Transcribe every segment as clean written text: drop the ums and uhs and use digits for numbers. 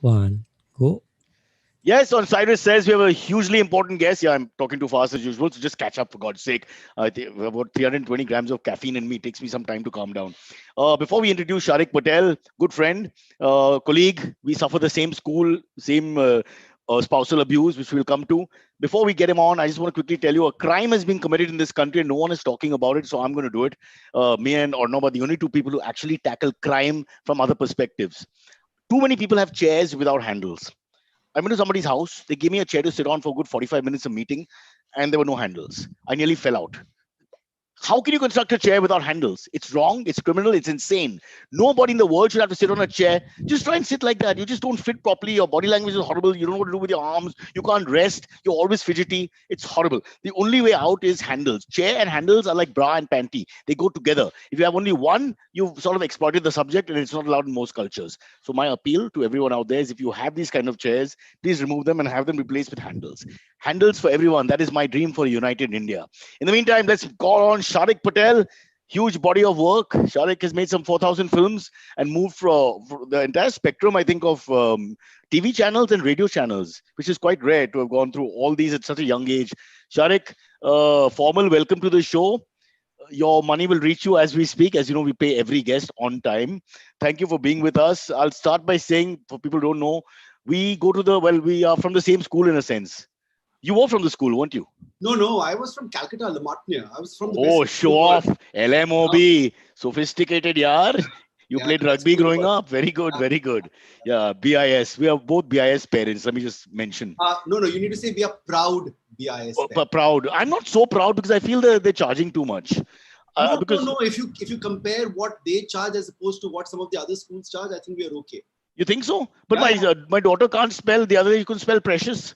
One, go. Yes, on Cyrus Says, we have a hugely important guest. Yeah, I'm talking too fast as usual, so just catch up for God's sake. I think about 320 grams of caffeine in me. It takes me some time to calm down. Before we introduce Sharik Patel, good friend, colleague, we suffer the same school, same spousal abuse, which we'll come to. Before we get him on, I just want to quickly tell you a crime has been committed in this country and no one is talking about it, so I'm going to do it. Me and Ornova, the only two people who actually tackle crime from other perspectives. Too many people have chairs without handles. I went to somebody's house. They gave me a chair to sit on for a good 45 minutes of meeting, and there were no handles. I nearly fell out. How can you construct a chair without handles? It's wrong, it's criminal, it's insane. Nobody in the world should have to sit on a chair. Just try and sit like that. You just don't fit properly. Your body language is horrible. You don't know what to do with your arms. You can't rest. You're always fidgety. It's horrible. The only way out is handles. Chair and handles are like bra and panty. They go together. If you have only one, you've sort of exploited the subject and it's not allowed in most cultures. So my appeal to everyone out there is if you have these kind of chairs, please remove them and have them replaced with handles. Handles for everyone. That is my dream for a united India. In the meantime, let's call on Sharik Patel. Huge body of work. Sharik has made some 4,000 films and moved for the entire spectrum, I think, of TV channels and radio channels, which is quite rare to have gone through all these at such a young age. Sharik, formal welcome to the show. Your money will reach you as we speak. As you know, we pay every guest on time. Thank you for being with us. I'll start by saying, for people who don't know, we are from the same school in a sense. You were from the school, weren't you? No, no, I was from Calcutta, La Martiniere. I was from the best Oh, school in show the world. off. LMOB. Sophisticated, yaar. You Yeah, played the best rugby school in the growing world. up. Very good, Yeah. very good. Yeah, BIS. We are both BIS parents. Let me just mention. No, no, you need to say we are proud BIS Oh, parents. proud. I'm not so proud because I feel that they're charging too much. No, no, Because no. If you compare what they charge as opposed to what some of the other schools charge, I think we are okay. you think so? But Yeah, yeah. my daughter can't spell. The other day you couldn't spell precious.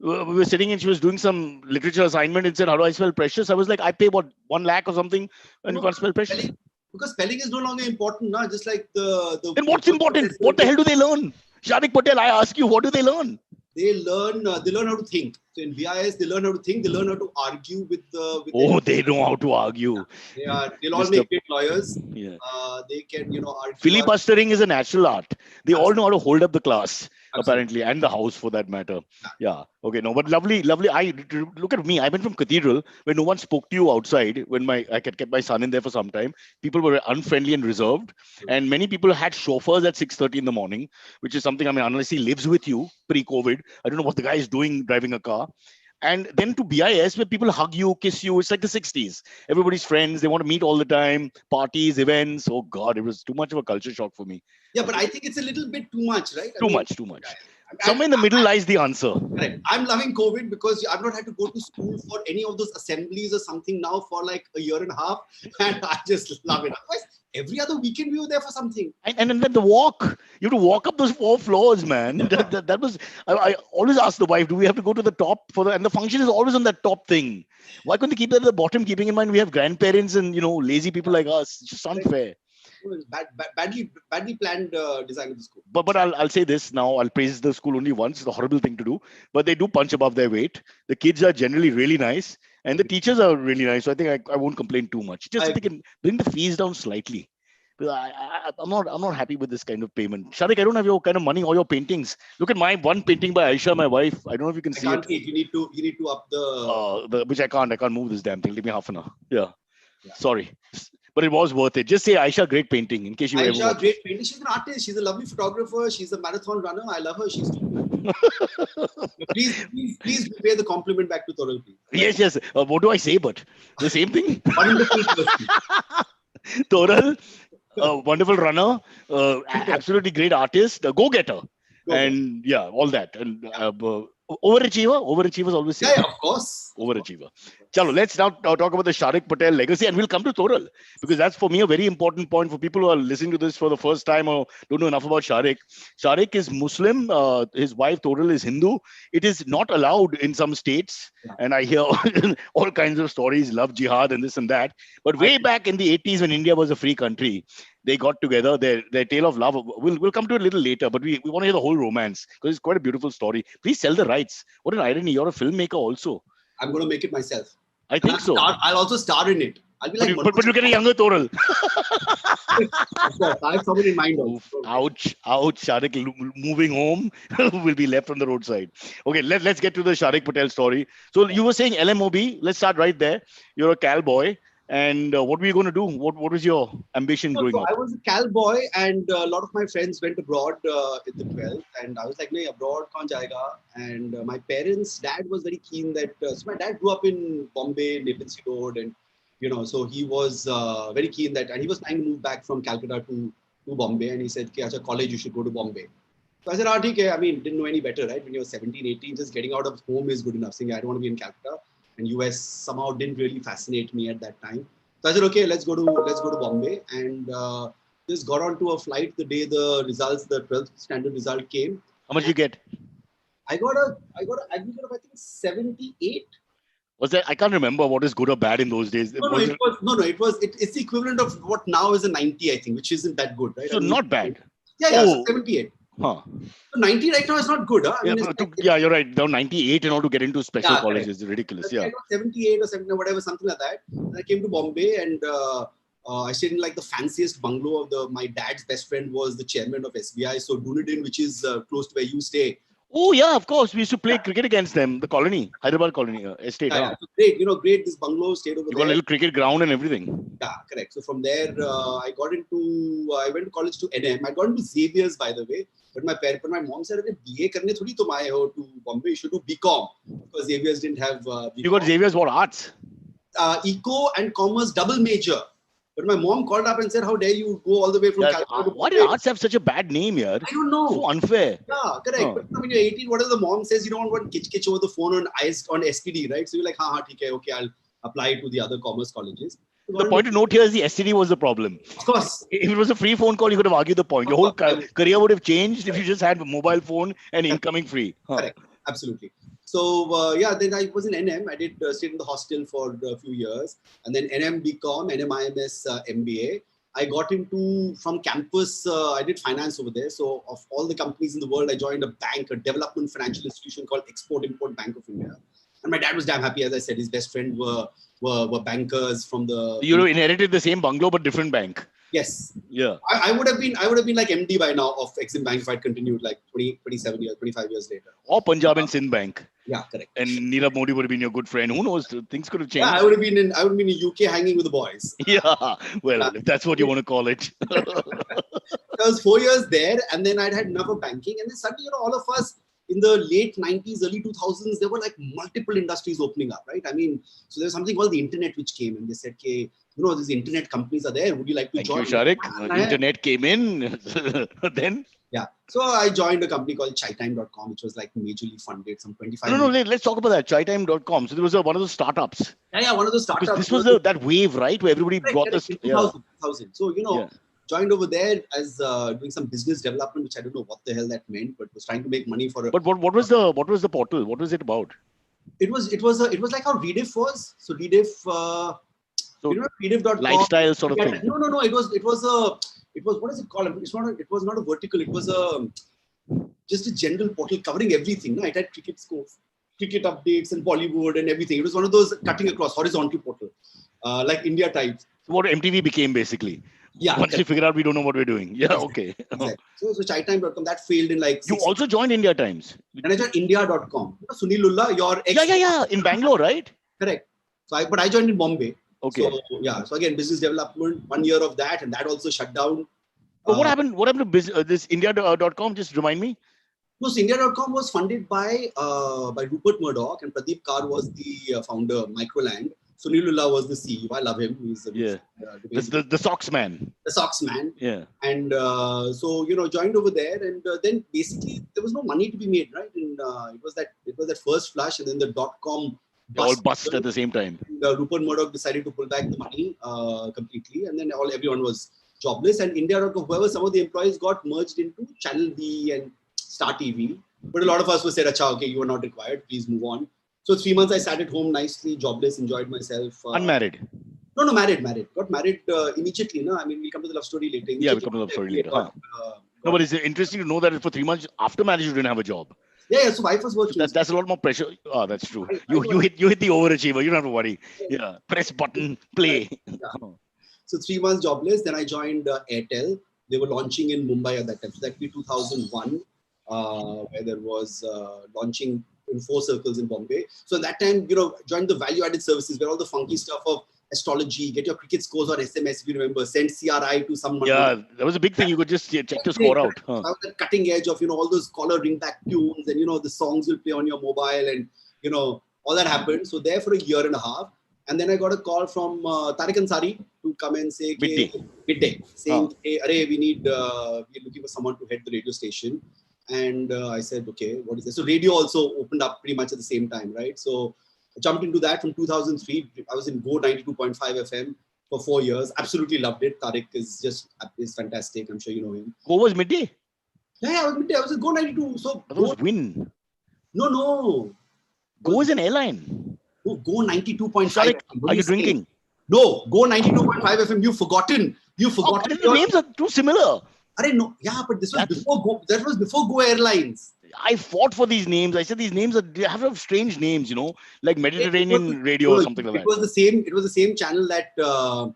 We were sitting and she was doing some literature assignment and said, "How do I spell precious?" I was like, "I pay what 1 lakh or something, and you No, can't spell precious." because spelling is no longer important now. Just like the Then what's important? What the hell do they learn? Sharik Patel, I ask you, what do they learn? they learn how to think. So in BIS, they learn how to think. They learn how to argue with Oh, anyone. they know how to argue. They'll all Mr. make great lawyers. Yeah. They can argue. Filibustering is a natural art. They all know Absolutely, how to hold up the class, absolutely. apparently, and the house for that matter. Yeah. Okay. No, but lovely, lovely. Look at me. I went from cathedral where no one spoke to you outside when I could get my son in there for some time. People were unfriendly and reserved, and many people had chauffeurs at 6:30 in the morning, which is something. I mean, unless he lives with you pre-COVID, I don't know what the guy is doing driving a car. And then to BIS, where people hug you, kiss you. It's like the 60s. Everybody's friends. They want to meet all the time. Parties, events. Oh God, it was too much of a culture shock for me. Yeah, but I think it's a little bit too much, right? I Too mean, much, too much. I, Somewhere in the middle lies the answer. correct. I'm loving COVID because I've not had to go to school for any of those assemblies or something now for like a year and a half, and I just love it. Otherwise, every other weekend we were there for something. And then the walk. You have to walk up those 4 floors, man. That was. I always ask the wife, do we have to go to the top for the? And the function is always on that top thing. Why couldn't they keep that at the bottom? Keeping in mind we have grandparents and lazy people like us. It's just unfair. It was badly planned design of the school. But I'll say this now. I'll praise the school only once. It's a horrible thing to do, but they do punch above their weight. The kids are generally really nice, and the teachers are really nice. So I think I won't complain too much. Just I that they can bring the fees down slightly. Because I'm not happy with this kind of payment. Sharik, I don't have your kind of money or your paintings. Look at my one painting by Aisha, my wife. I don't know if you can see can't it. see it. You need to up the. Which I can't. I can't move this damn thing. Give me half an hour. Yeah. Yeah. Sorry, but it was worth it. Just say Aisha, great painting. In case you ever Aisha, watch. great painter. She's an artist. She's a lovely photographer. She's a marathon runner. I love her. She's too good. Please pay the compliment back to Toral, please. Yes, yes. What do I say? But the same thing. Wonderful person. Toral, wonderful runner, absolutely great artist, a go-getter, Go, go. and yeah, all that. And overachiever. Overachievers always say Yeah, yeah, of course. overachiever. Chalo, let's now talk about the Sharik Patel legacy, and we'll come to Toral because that's for me a very important point for people who are listening to this for the first time or don't know enough about Sharik. Sharik is Muslim. His wife Toral is Hindu. It is not allowed in some states, Yeah. and I hear all kinds of stories, love jihad and this and that. But I, way back in the 80s, when India was a free country, they got together. Their tale of love. We'll come to it a little later, but we want to hear the whole romance because it's quite a beautiful story. Please sell the rights. What an irony! You're a filmmaker also. I'm going to make it myself. I And think so. I'll also star in it. I'll be But, like, but you get a younger Toral. of course, I have someone in mind also. Oof, ouch, ouch. Sharik moving home will be left on the roadside. Okay, let's get to the Sharik Patel story. So you were saying LMOB. Let's start right there. You're a Cal boy. And what were you going to do? What was your ambition growing So up? I was a Cal boy, and a lot of my friends went abroad in the 12th, and I was like, "No, abroad, kaun jayega?" And my parents' dad was very keen that. So my dad grew up in Bombay, Napier Road, and so he was very keen that, and he was trying to move back from Calcutta to Bombay, and he said, "Okay, acha, college, you should go to Bombay." So I said, okay. I mean, didn't know any better, right? When you're 17, 18, just getting out of home is good enough. Saying, I don't want to be in Calcutta. And US somehow didn't really fascinate me at that time. So I said, okay, let's go to Bombay. And just got onto a flight the day the 12th standard result came. How much did you get? I got an aggregate of, I think, 78. Was that, I can't remember what is good or bad in those days. It's the equivalent of what now is a 90, I think, which isn't that good, right? So not bad. Yeah, so 78. Huh. So 90 right now is not good, huh? I mean, you're right. Now 98 in order to get into special colleges is ridiculous. I got 78 or 79, whatever, something like that. And I came to Bombay, and I stayed in like the fanciest bungalow of my dad's best friend was the chairman of SBI. So Dunedin, which is close to where you stay. Oh yeah, of course. We used to play cricket against them. The colony, Hyderabad colony estate. Yeah. So great. This bungalow stayed over there. You got a little cricket ground and everything. Yeah, correct. So from there, I went to college to NM. I got into Xavier's, by the way. But my mom said, BA karne thodi tum aaye ho to Bombay, you should do BCom. Because Xavier's didn't have BCom. You got Xavier's what, arts? Eco and commerce double major. But my mom called up and said, how dare you go all the way from Calcutta to why did arts have such a bad name here? I don't know. So unfair. Yeah, correct. But when you're 18, what if the mom says you don't want kitch over the phone on STD, right? So you're like, okay, I'll apply to the other commerce colleges. The point to note here is the STD was the problem. Of course. If it was a free phone call, you could have argued the point. Your whole career would have changed if you just had a mobile phone and incoming free. Correct. Absolutely. So, then I was in NM. I did stay in the hostel for a few years. And then NM BCom, NM IMS MBA. I got from campus, I did finance over there. So of all the companies in the world, I joined a bank, a development financial institution called Export-Import Bank of India. And my dad was damn happy. As I said, his best friend were bankers from the... You inherited the same bungalow, but different bank. Yes. Yeah. I would have been like MD by now of Exim Bank if I'd continued like 25 years later. Or Punjab and Sindh Bank. Yeah, correct. And Nirav Modi would have been your good friend. Who knows? Things could have changed. Yeah, I would have been in UK hanging with the boys. Yeah. Well, if that's what you want to call it. I was 4 years there, and then I'd had enough of banking. And then suddenly, all of us in the late 90s, early 2000s, there were like multiple industries opening up, right? I mean, so there's something called the internet which came, and they said, okay, these internet companies are there. Would you like to join? Thank you, Sharik. Internet came in. Then? Yeah. So I joined a company called Chaitime.com, which was like majorly funded, some 25. No, let's talk about that. Chaitime.com. So there was one of those startups. Yeah, one of those startups. This was that wave, right? Where everybody brought this. 2000. So, joined over there as doing some business development, which I don't know what the hell that meant, but was trying to make money for. But what was the portal? What was it about? It was like how Rediff was. So Rediff, Rediff.com. Lifestyle sort of thing. No. It was what is it called? It was not a vertical. It was just a general portal covering everything. No? It had cricket scores, cricket updates, and Bollywood and everything. It was one of those cutting across horizontal portal, like India types. So what MTV became basically. Yeah. Once you figure out we don't know what we're doing. Yeah, okay. Exactly. So Chaitime.com, that failed in like... You also joined India Times. And I joined India.com. Sunil Lulla, your ex... Yeah. In Bangalore, right? Correct. But I joined in Bombay. Okay. So again, business development, 1 year of that, and that also shut down. But what happened to this India.com? Just remind me. No, so India.com was funded by Rupert Murdoch, and Pradeep Kar was the founder, Microland. Sunil Lulla was the CEO. I love him. He's the socks man. The socks man. Yeah. And joined over there, and then basically there was no money to be made, right? And it was that first flush, and then the .com all bust at the same time. And, Rupert Murdoch decided to pull back the money completely, and then everyone was jobless. And India.com, whoever some of the employees got merged into Channel V and Star TV, but a lot of us were said, "Acha, okay, you are not required. Please move on." So 3 months I sat at home nicely, jobless, enjoyed myself. Unmarried? No, married. Got married immediately. No, I mean, we'll come to the love story later. Yeah, we'll come to the love story later. No, but it's interesting to know that for 3 months after marriage, you didn't have a job. Yeah. So wife was So working. that's a lot more pressure. Oh, that's true. I You got, you hit the overachiever. You don't have to worry. Yeah, press button, right. play. Yeah. So 3 months jobless. Then I joined Airtel. They were launching in Mumbai at that time. So that would be 2001, where there was launching in 4 circles in Bombay. So at that time, joined the value-added services where all the funky stuff of astrology, get your cricket scores on SMS if you remember, send CRI to someone. Yeah, that was a big thing. You could just check your Great. score out. Huh. I was at cutting edge of all those collar ringback tunes and the songs you'll play on your mobile and all that happened. So there for a year and a half, and then I got a call from Tariq Ansari to come and say, Midday. midday, saying, Huh. hey, Arey, we're looking for someone to head the radio station. And I said, okay, what is this? So radio also opened up pretty much at the same time, right? So I jumped into that from 2003. I was in Go 92.5 FM for 4 years. Absolutely loved it. Tariq is fantastic. I'm sure you know him. Go was midday. Yeah, I was midday. I was at Go 92. So That was Win. no. Go is an airline. No, Go 92.5 Sharik, FM. What are you saying? drinking? No, Go 92.5 FM. You've forgotten. You've Oh, forgotten. the names are too similar. No. Yeah, but this was That's- before Go. That was before Go Airlines. I fought for these names. I said these names they have strange names, like Mediterranean Radio or something like that. It was the same. It was the same channel that Vishal.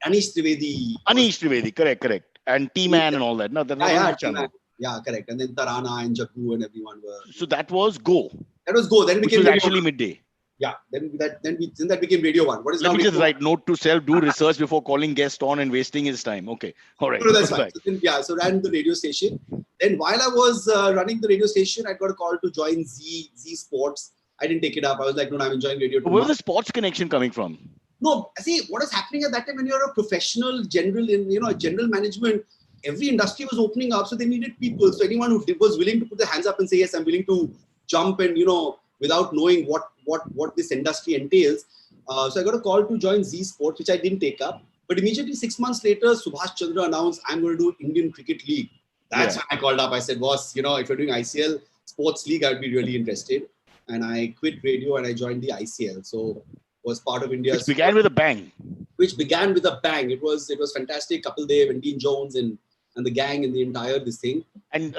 Anish Trivedi. Anish Trivedi, correct. And T-Man and all that. No, that was Yeah, the channel. yeah, correct. And then Tarana and Jaggu and everyone were. So that was Go. That was Go. Then it Which became was Radio actually One. midday. Yeah. Then that became Radio One. What is Let now me just Radio write note to self: do research before calling guest on and wasting his time. Okay, all right. No, that's Right. fine. So ran the radio station. Then while I was running the radio station, I got a call to join Z Sports. I didn't take it up. I was like, no, I'm enjoying radio too Where was much. the sports connection coming from? No, see, what is happening at that time when you're a professional general in general management, every industry was opening up, so they needed people. So anyone who was willing to put their hands up and say, yes, I'm willing to jump and without knowing what this industry entails. So I got a call to join Z Sports, which I didn't take up. But immediately 6 months later, Subhash Chandra announced, I'm going to do Indian Cricket League. That's when I called up. I said, boss, if you're doing ICL Sports League, I'd be really interested. And I quit radio and I joined the ICL. So was part of India's. Which began with a bang. It was fantastic. Kapil Dev and Dean Jones and the gang and the entire this thing. And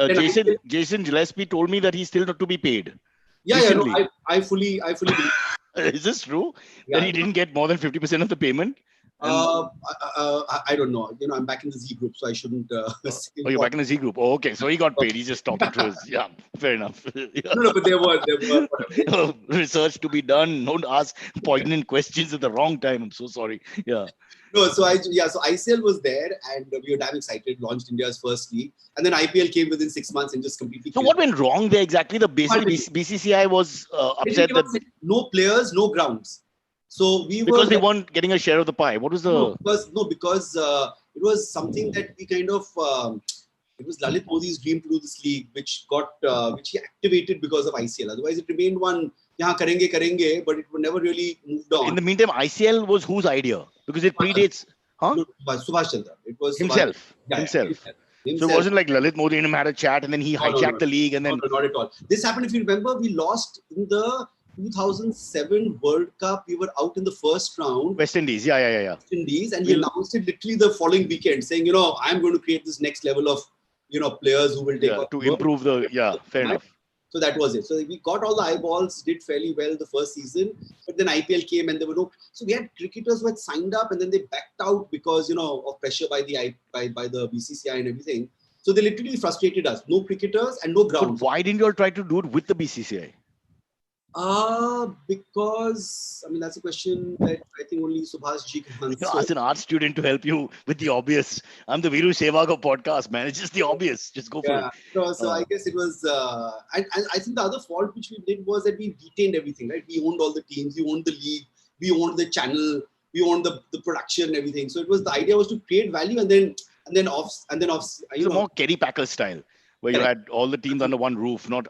Jason Gillespie told me that he's still not to be paid. Yeah, no, I fully believe. Is this true? Yeah. That he didn't get more than 50% of the payment? I don't know. I'm back in the Z group, so I shouldn't. Oh, you're back in the Z group. Oh, okay. So he got paid. He's just talking to his. Yeah, fair enough. Yeah. No, but there were Research to be done. Don't ask poignant questions at the wrong time. I'm so sorry. Yeah. No, so ICL was there, and we were damn excited. Launched India's first league, and then IPL came within 6 months and just completely. So what went wrong there exactly? BCCI was upset that no players, no grounds. So because they weren't getting a share of the pie. What was the? Because it was something that we kind of. It was Lalit Modi's dream to do this league, which he activated because of ICL. Otherwise, it remained one. Yeah, karenge, but it would never really moved on. In the meantime, ICL was whose idea? Because it predates, huh? No, Subhash Chandra. It was himself. Himself. So it wasn't like Lalit Modi and him had a chat and then he hijacked the league and then. No, not at all. This happened, if you remember, we lost in the 2007 World Cup. We were out in the first round. West Indies, yeah. West Indies, and he announced it literally the following weekend, saying, I'm going to create this next level of, players who will take off to improve fair enough. So that was it. So we got all the eyeballs, did fairly well the first season, but then IPL came and there were no. So we had cricketers who had signed up and then they backed out because of pressure by the BCCI and everything. So they literally frustrated us. No cricketers and no ground. But why didn't you all try to do it with the BCCI? Because that's a question that I think only Subhash Ji can answer. Ask an art student to help you with the obvious. I'm the Viru Sehwag podcast, man. It's just the obvious. Just go for it. No, so I guess it was. I think the other fault which we did was that we retained everything, right? We owned all the teams, we owned the league, we owned the channel, we owned the production and everything. So the idea was to create value and then off. It's more Kerry Packer style, where you had all the teams under one roof, not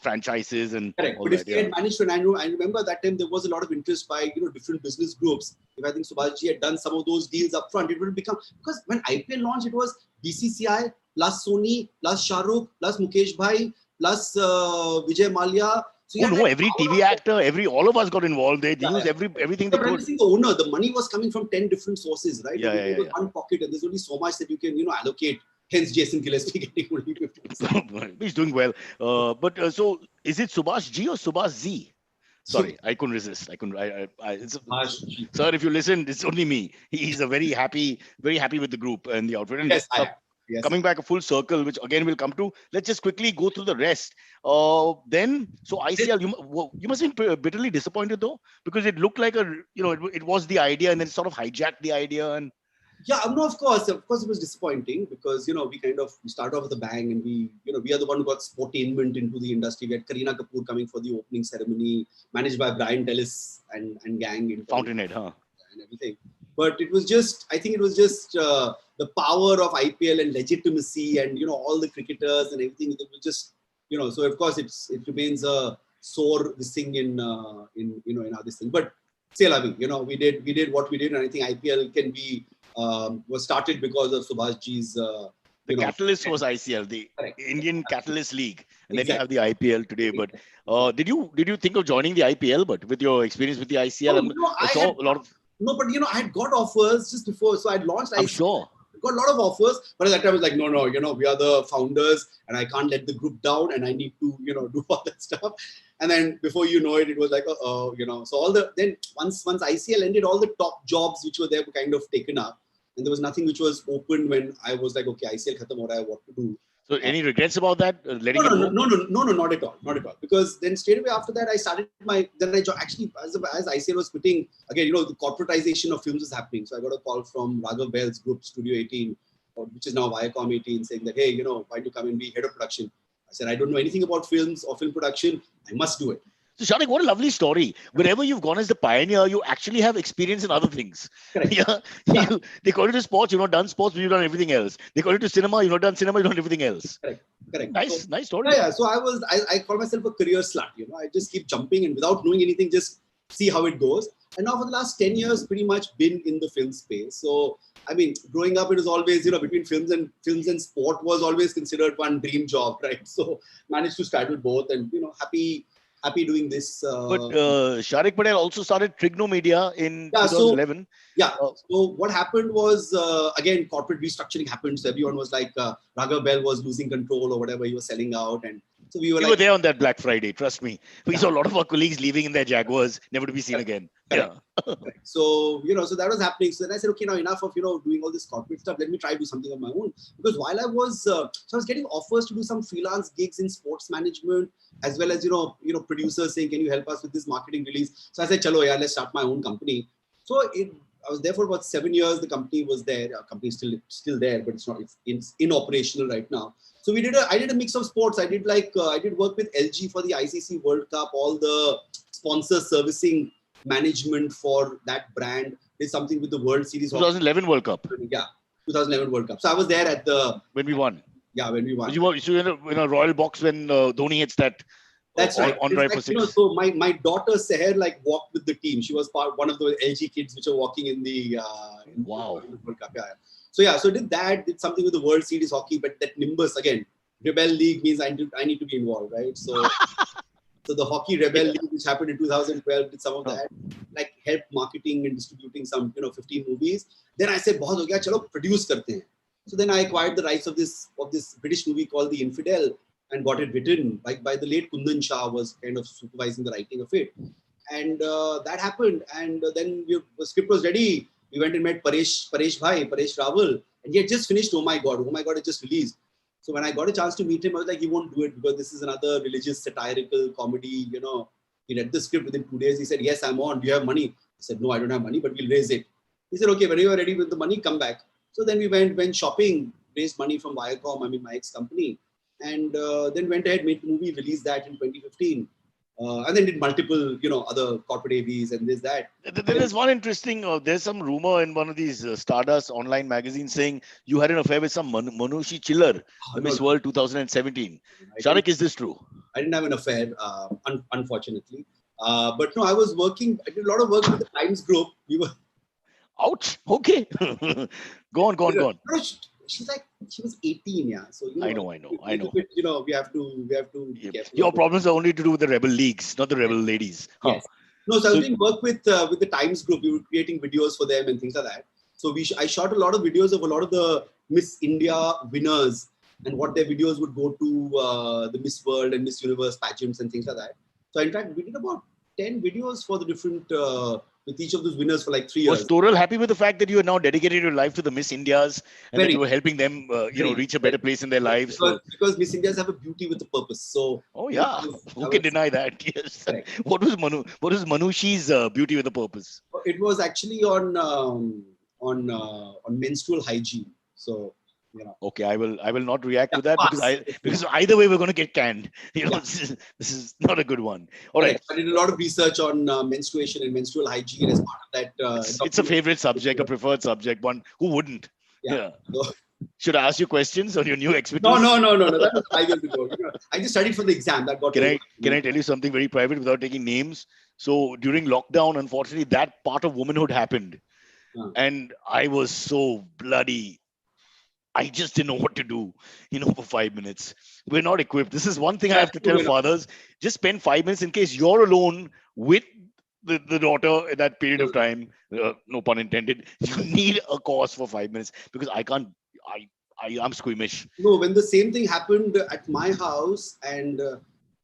franchises and correct. all but that. If we had managed to, and I remember that time there was a lot of interest by different business groups. If I think Subhashji had done some of those deals up front, it would have become, because when IPL launched, it was BCCI plus Sony plus Shah Rukh plus Mukesh Bhai plus Vijay Malia. So every TV actor, all of us got involved. They used everything they could. The owner, the money was coming from 10 different sources, right? Yeah. One pocket, and there's only so much that you can allocate Hence, Jason Gillespie getting only 50%. He's doing well. So is it Subhash G or Subhash Z? Sorry, I couldn't resist. I couldn't. Sir, if you listen, it's only me. He's a very happy with the group and the outfit. And Yes, I am. Yes. Coming back a full circle, which again we'll come to. Let's just quickly go through the rest. Then, so ICL, you must have been bitterly disappointed though, because it looked like it was the idea, and then sort of hijacked the idea. And yeah, no, of course it was disappointing because we started off with a bang, and we are the one who got sportainment into the industry. We had Kareena Kapoor coming for the opening ceremony, managed by Brian Tellis and gang in Fountainhead, and everything. But I think it was just the power of IPL and legitimacy, and all the cricketers and everything. It was just so of course it remains a sore thing in our this thing. But still, I mean, we did what we did, and I think IPL can be was started because of Subhash G's. The catalyst was ICL, the Correct. Indian Catalyst League, and Exactly. then you have the IPL today. But did you think of joining the IPL? But with your experience with the ICL, I saw a lot of. No, but I had got offers just before, so I launched. I'm sure. Got a lot of offers, but at that time I was like, no, we are the founders, and I can't let the group down, and I need to, do all that stuff. And then before you know it was like, so once ICL ended, all the top jobs which were there were kind of taken up, and there was nothing which was open when I was like, okay, ICL khatam ho raha hai, what to do. So any regrets about that? Letting No, it go? not at all. Because then straight away after that, I started actually as ICL was quitting, again, the corporatization of films was happening. So I got a call from Raghav Bell's group, Studio 18, which is now Viacom 18, saying that, hey, why don't you come and be head of production? I said, I don't know anything about films or film production. I must do it. So Sharik, what a lovely story. Wherever you've gone as the pioneer, you actually have experience in other things. Correct. Yeah. They call it to sports, you've not done sports, but you've done everything else. They call it to cinema, you've not done cinema, you've done everything else. Correct. Nice story. Yeah. So I call myself a career slut. I just keep jumping, and without knowing anything, just see how it goes. And now for the last 10 years, pretty much been in the film space. So, I mean, growing up, it was always, between films and sport was always considered one dream job, right? So managed to straddle both, and, happy doing this. But Sharik Patel also started Trigno Media in 2011. So what happened was, again, corporate restructuring happened. So everyone was like, Raghav Bell was losing control or whatever, he was selling out. And so we were there on that Black Friday, trust me. We saw a lot of our colleagues leaving in their Jaguars, never to be seen again. Correct. Yeah. So, so that was happening. So then I said, okay, now enough of, doing all this corporate stuff. Let me try to do something of my own. Because while I was getting offers to do some freelance gigs in sports management, as well as, producers saying, can you help us with this marketing release? So I said, chalo, let's start my own company. So I was there for about 7 years. The company was there. Our company is still there, but it's inoperational right now. So I did a mix of sports. I did work with LG for the ICC World Cup, all the sponsor servicing management for that brand. Did something with the World Series. 2011 World Cup. Yeah, 2011 World Cup. So I was there at when we won. Yeah, when we won. You were in a royal box when Dhoni hits that. That's right. On drive for 6. So my daughter Seher walked with the team. She was one of the LG kids which are walking in the wow. World Cup. Yeah. So did something with the World Series hockey, but that Nimbus again, Rebel League means I need to be involved, right? So so the Hockey Rebel League, which happened in 2012, did some of that, helped marketing and distributing some 15 movies. Then I said, बहुत हो गया, चलो produce करते हैं. So then I acquired the rights of this British movie called The Infidel and got it written by the late Kundan Shah, was kind of supervising the writing of it. And that happened. And then the script was ready. We went and met Paresh Rawal, and he had just finished Oh My God, it just released. So when I got a chance to meet him, I was like, he won't do it because this is another religious satirical comedy, He read the script within 2 days. He said, yes, I'm on. Do you have money? I said, no, I don't have money, but we'll raise it. He said, okay, when you are ready with the money, come back. So then we went shopping, raised money from Viacom, my ex-company, and then went ahead, made the movie, released that in 2015. And then did multiple, other corporate AVs and this, that. There is one interesting, there's some rumor in one of these Stardust online magazines saying you had an affair with some Manushi Chiller, the Miss World 2017. Sharik, is this true? I didn't have an affair, unfortunately. But no, I did a lot of work with the Times Group. We were... Ouch. Okay. Go on. No, she was 18, yeah. So I know. We have to be careful. Your problems are only to do with the rebel leagues, not the rebel ladies. Yes. No, so I was doing work with the Times Group. We were creating videos for them and things like that. So I shot a lot of videos of a lot of the Miss India winners and what their videos would go to the Miss World and Miss Universe pageants and things like that. So in fact, we did about 10 videos for the different, with each of those winners for like 3 years. Was Toral happy with the fact that you had now dedicated your life to the Miss Indias and that you were helping them, reach a better place in their lives? Because Miss Indias have a beauty with a purpose. So. Oh yeah, who can deny that? Yes. Correct. What was Manushi's beauty with a purpose? It was actually on menstrual hygiene. So. Okay, I will not react to that because either way we're going to get canned. This is not a good one. All right. I did a lot of research on menstruation and menstrual hygiene as part of that. It's a favorite subject, a preferred subject. One who wouldn't. Yeah. So, should I ask you questions on your new expertise? No. That was 5 years ago. I just studied for the exam. That got. Can I tell you something very private without taking names? So during lockdown, unfortunately, that part of womanhood happened, and I was so bloody. I just didn't know what to do, for 5 minutes. We're not equipped. This is one thing I have to tell fathers. Just spend 5 minutes in case you're alone with the daughter in that period of time. No pun intended. You need a course for 5 minutes because I can't. I'm squeamish. No, when the same thing happened at my house and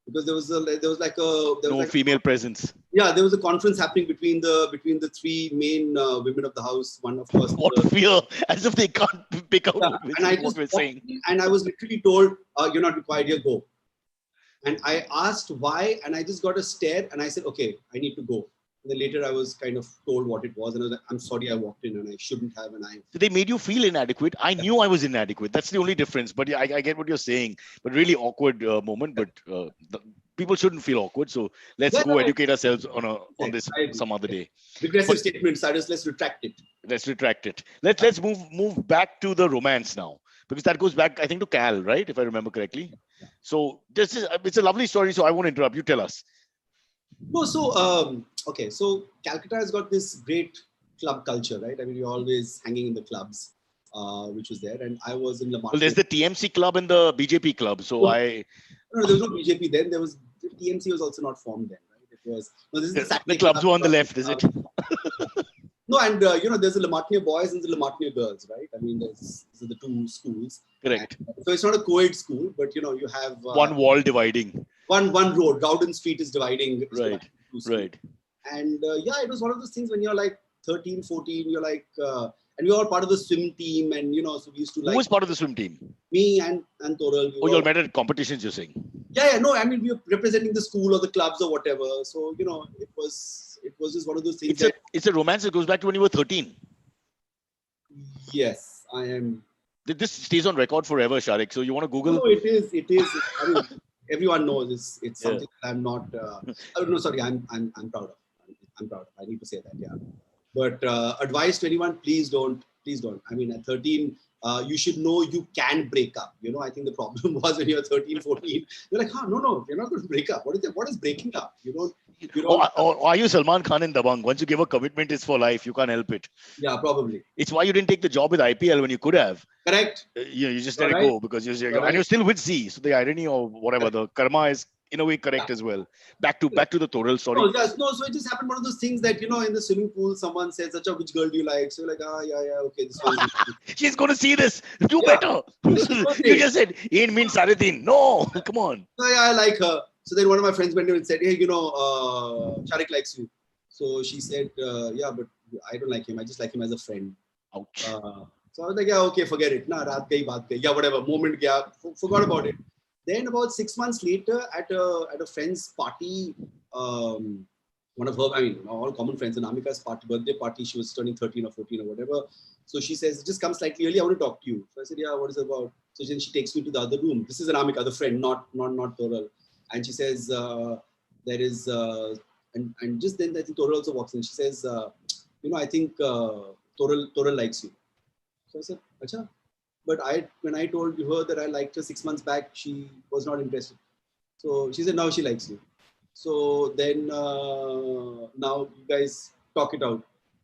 because there was female presence. Yeah, there was a conference happening between the three main women of the house. One, of course. What fear! As if they can't pick out what we're saying. And I was literally told, "You're not required. Here, go." And I asked why, and I just got a stare, and I said, "Okay, I need to go." And then later, I was kind of told what it was, and I was like, "I'm sorry, I walked in, and I shouldn't have." And so they made you feel inadequate. I knew I was inadequate. That's the only difference. But yeah, I get what you're saying. But really awkward moment. But people shouldn't feel awkward. So let's go educate ourselves on this some other day. Regressive statements. Let's retract it. Let's retract it. Let's move back to the romance now, because that goes back, I think, to Cal, right? If I remember correctly. So it's a lovely story. So I won't interrupt. You tell us. No, so okay, so Calcutta has got this great club culture, right? I mean, you're always hanging in the clubs, which was there, and I was in Lamartine. Well, there's the TMC club and the BJP club. So no, there was no BJP then. There was TMC was also not formed then, right? It was this is the clubs were on the left, is it? No, and there's the Lamartine boys and the Lamartine girls, right? I mean, these are the two schools. Correct. And so it's not a co-ed school, but you have one wall dividing. One road. Gowden Street is dividing. Right. And it was one of those things when you're like 13, 14, you're like, and we were all part of the swim team, and so we used to like. Who was part of the swim team? Me and Toral. You all met at competitions, you're saying? Yeah. No, I mean we were representing the school or the clubs or whatever. So it was just one of those things. It's a romance that goes back to when you were 13. Yes, I am. This stays on record forever, Sharik. So you want to Google? No, it is. I mean, everyone knows it's something that I'm not. No, sorry, I'm proud of. I'm proud of. I need to say that, yeah. But advice to anyone: please don't. I mean, at 13, you should know you can break up. I think the problem was when you're 13, 14, you're like, no, you're not going to break up. What is breaking up? You don't. Or are you Salman Khan in Dabangg? Once you give a commitment, it's for life. You can't help it. Yeah, probably. It's why you didn't take the job with IPL when you could have. Correct. You just let it go because you're still with Z. So the irony or whatever, the karma is in a way correct as well. Back to the Toral story. No, so it just happened. One of those things that in the swimming pool, someone says, "Acha, which girl do you like?" So you're like, okay, this one. She's going to see this. Do better. You just said, "Ain't mean Saradin." No, come on. So I like her. So then one of my friends went and said, "Hey, Sharik likes you." So she said, "Yeah, but I don't like him. I just like him as a friend." Ouch. So I was like, "Yeah, okay, forget it. Nah, raat gayi, baat gayi. Yeah, whatever. Moment gaya. Forgot about it." Then about 6 months later, at a friend's party, one of her, I mean, all common friends, Anamika's birthday party, she was turning 13 or 14 or whatever. So she says, "Just come slightly early. I want to talk to you." So I said, "Yeah, what is it about?" So then she takes me to the other room. This is Anamika, the friend, not Toral. And she says, "There is," and just then I think Toral also walks in. She says, "I think Toral likes you." So I said, "Acha." But when I told her that I liked her 6 months back, she was not interested. So she said, "Now she likes you." So then now you guys talk it out.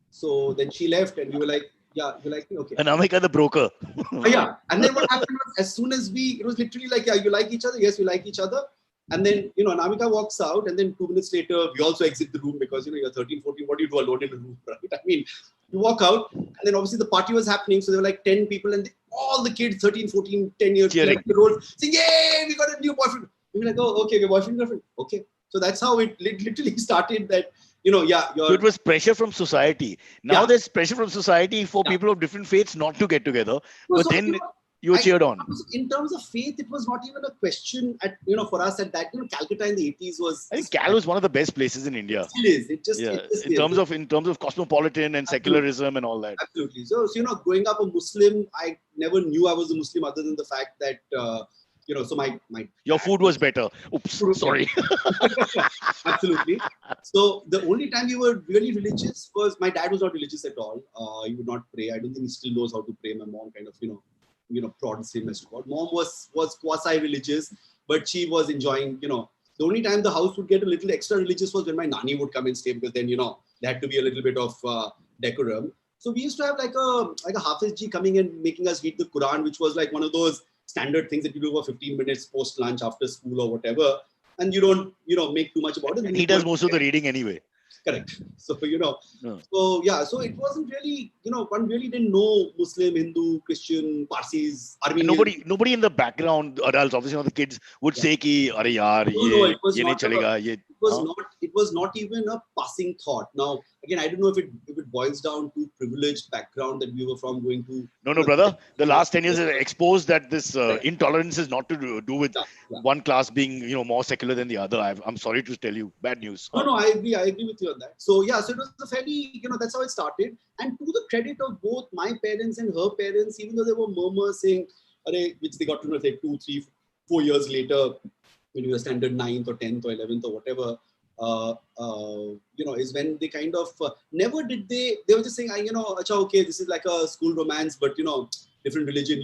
So then she left and we were like, "Yeah, you like me? Okay." Anamika the broker. Yeah. And then what happened was, as soon as it was literally like, "Yeah, you like each other?" "Yes, we like each other." And then, Anamika walks out and then 2 minutes later, we also exit the room because, you're 13, 14, what do you do alone in a room, right? I mean, You walk out, and then obviously the party was happening. So there were like 10 people, and all the kids, 13, 14, 10 years, Cheering. 11 year olds, saying, "Yay, we got a new boyfriend." And we're like, "Oh, okay, we're boyfriend, girlfriend." Okay. So that's how it literally started that, yeah. So it was pressure from society. Now Yeah. there's pressure from society for people of different faiths not to get together. But So, then you were cheered on. In terms of faith, it was not even a question for us at that. Calcutta in the 80s was. I think Cal was one of the best places in India. It still is. It just in terms of cosmopolitan and secularism and all that. Absolutely. So growing up a Muslim, I never knew I was a Muslim other than the fact that so my your food was better. Oops, sorry. Absolutely. So the only time we were really religious was my dad was not religious at all. He would not pray. I don't think he still knows how to pray. My mom kind of prods him as to God. Mom was quasi-religious, but she was enjoying. The only time the house would get a little extra religious was when my nani would come and stay, because then there had to be a little bit of decorum. So we used to have like a Hafiz ji coming and making us read the Quran, which was like one of those standard things that you do for 15 minutes post lunch after school or whatever, and you don't make too much about it. And he does most of the reading anyway. Correct. So so it wasn't really one really didn't know Muslim, Hindu, Christian, Parsis, Armenian. Nobody in the background, adults, obviously the kids would say ki are yaar ye nahi chalega, ye it was not even a passing thought. Now again, I don't know if it boils down to privileged background that we were from, going to. No, brother. The last 10 years has exposed that this intolerance is not to do with one class being more secular than the other. I'm sorry to tell you, bad news. No, I agree with you on that. So so it was a fairly that's how it started. And to the credit of both my parents and her parents, even though there were murmurs saying, which they got to know like 2, 3, 4 years later, when you were standard 9th or 10th or 11th or whatever, is when they kind of never did they were just saying, acha, okay, this is like a school romance, but different religion,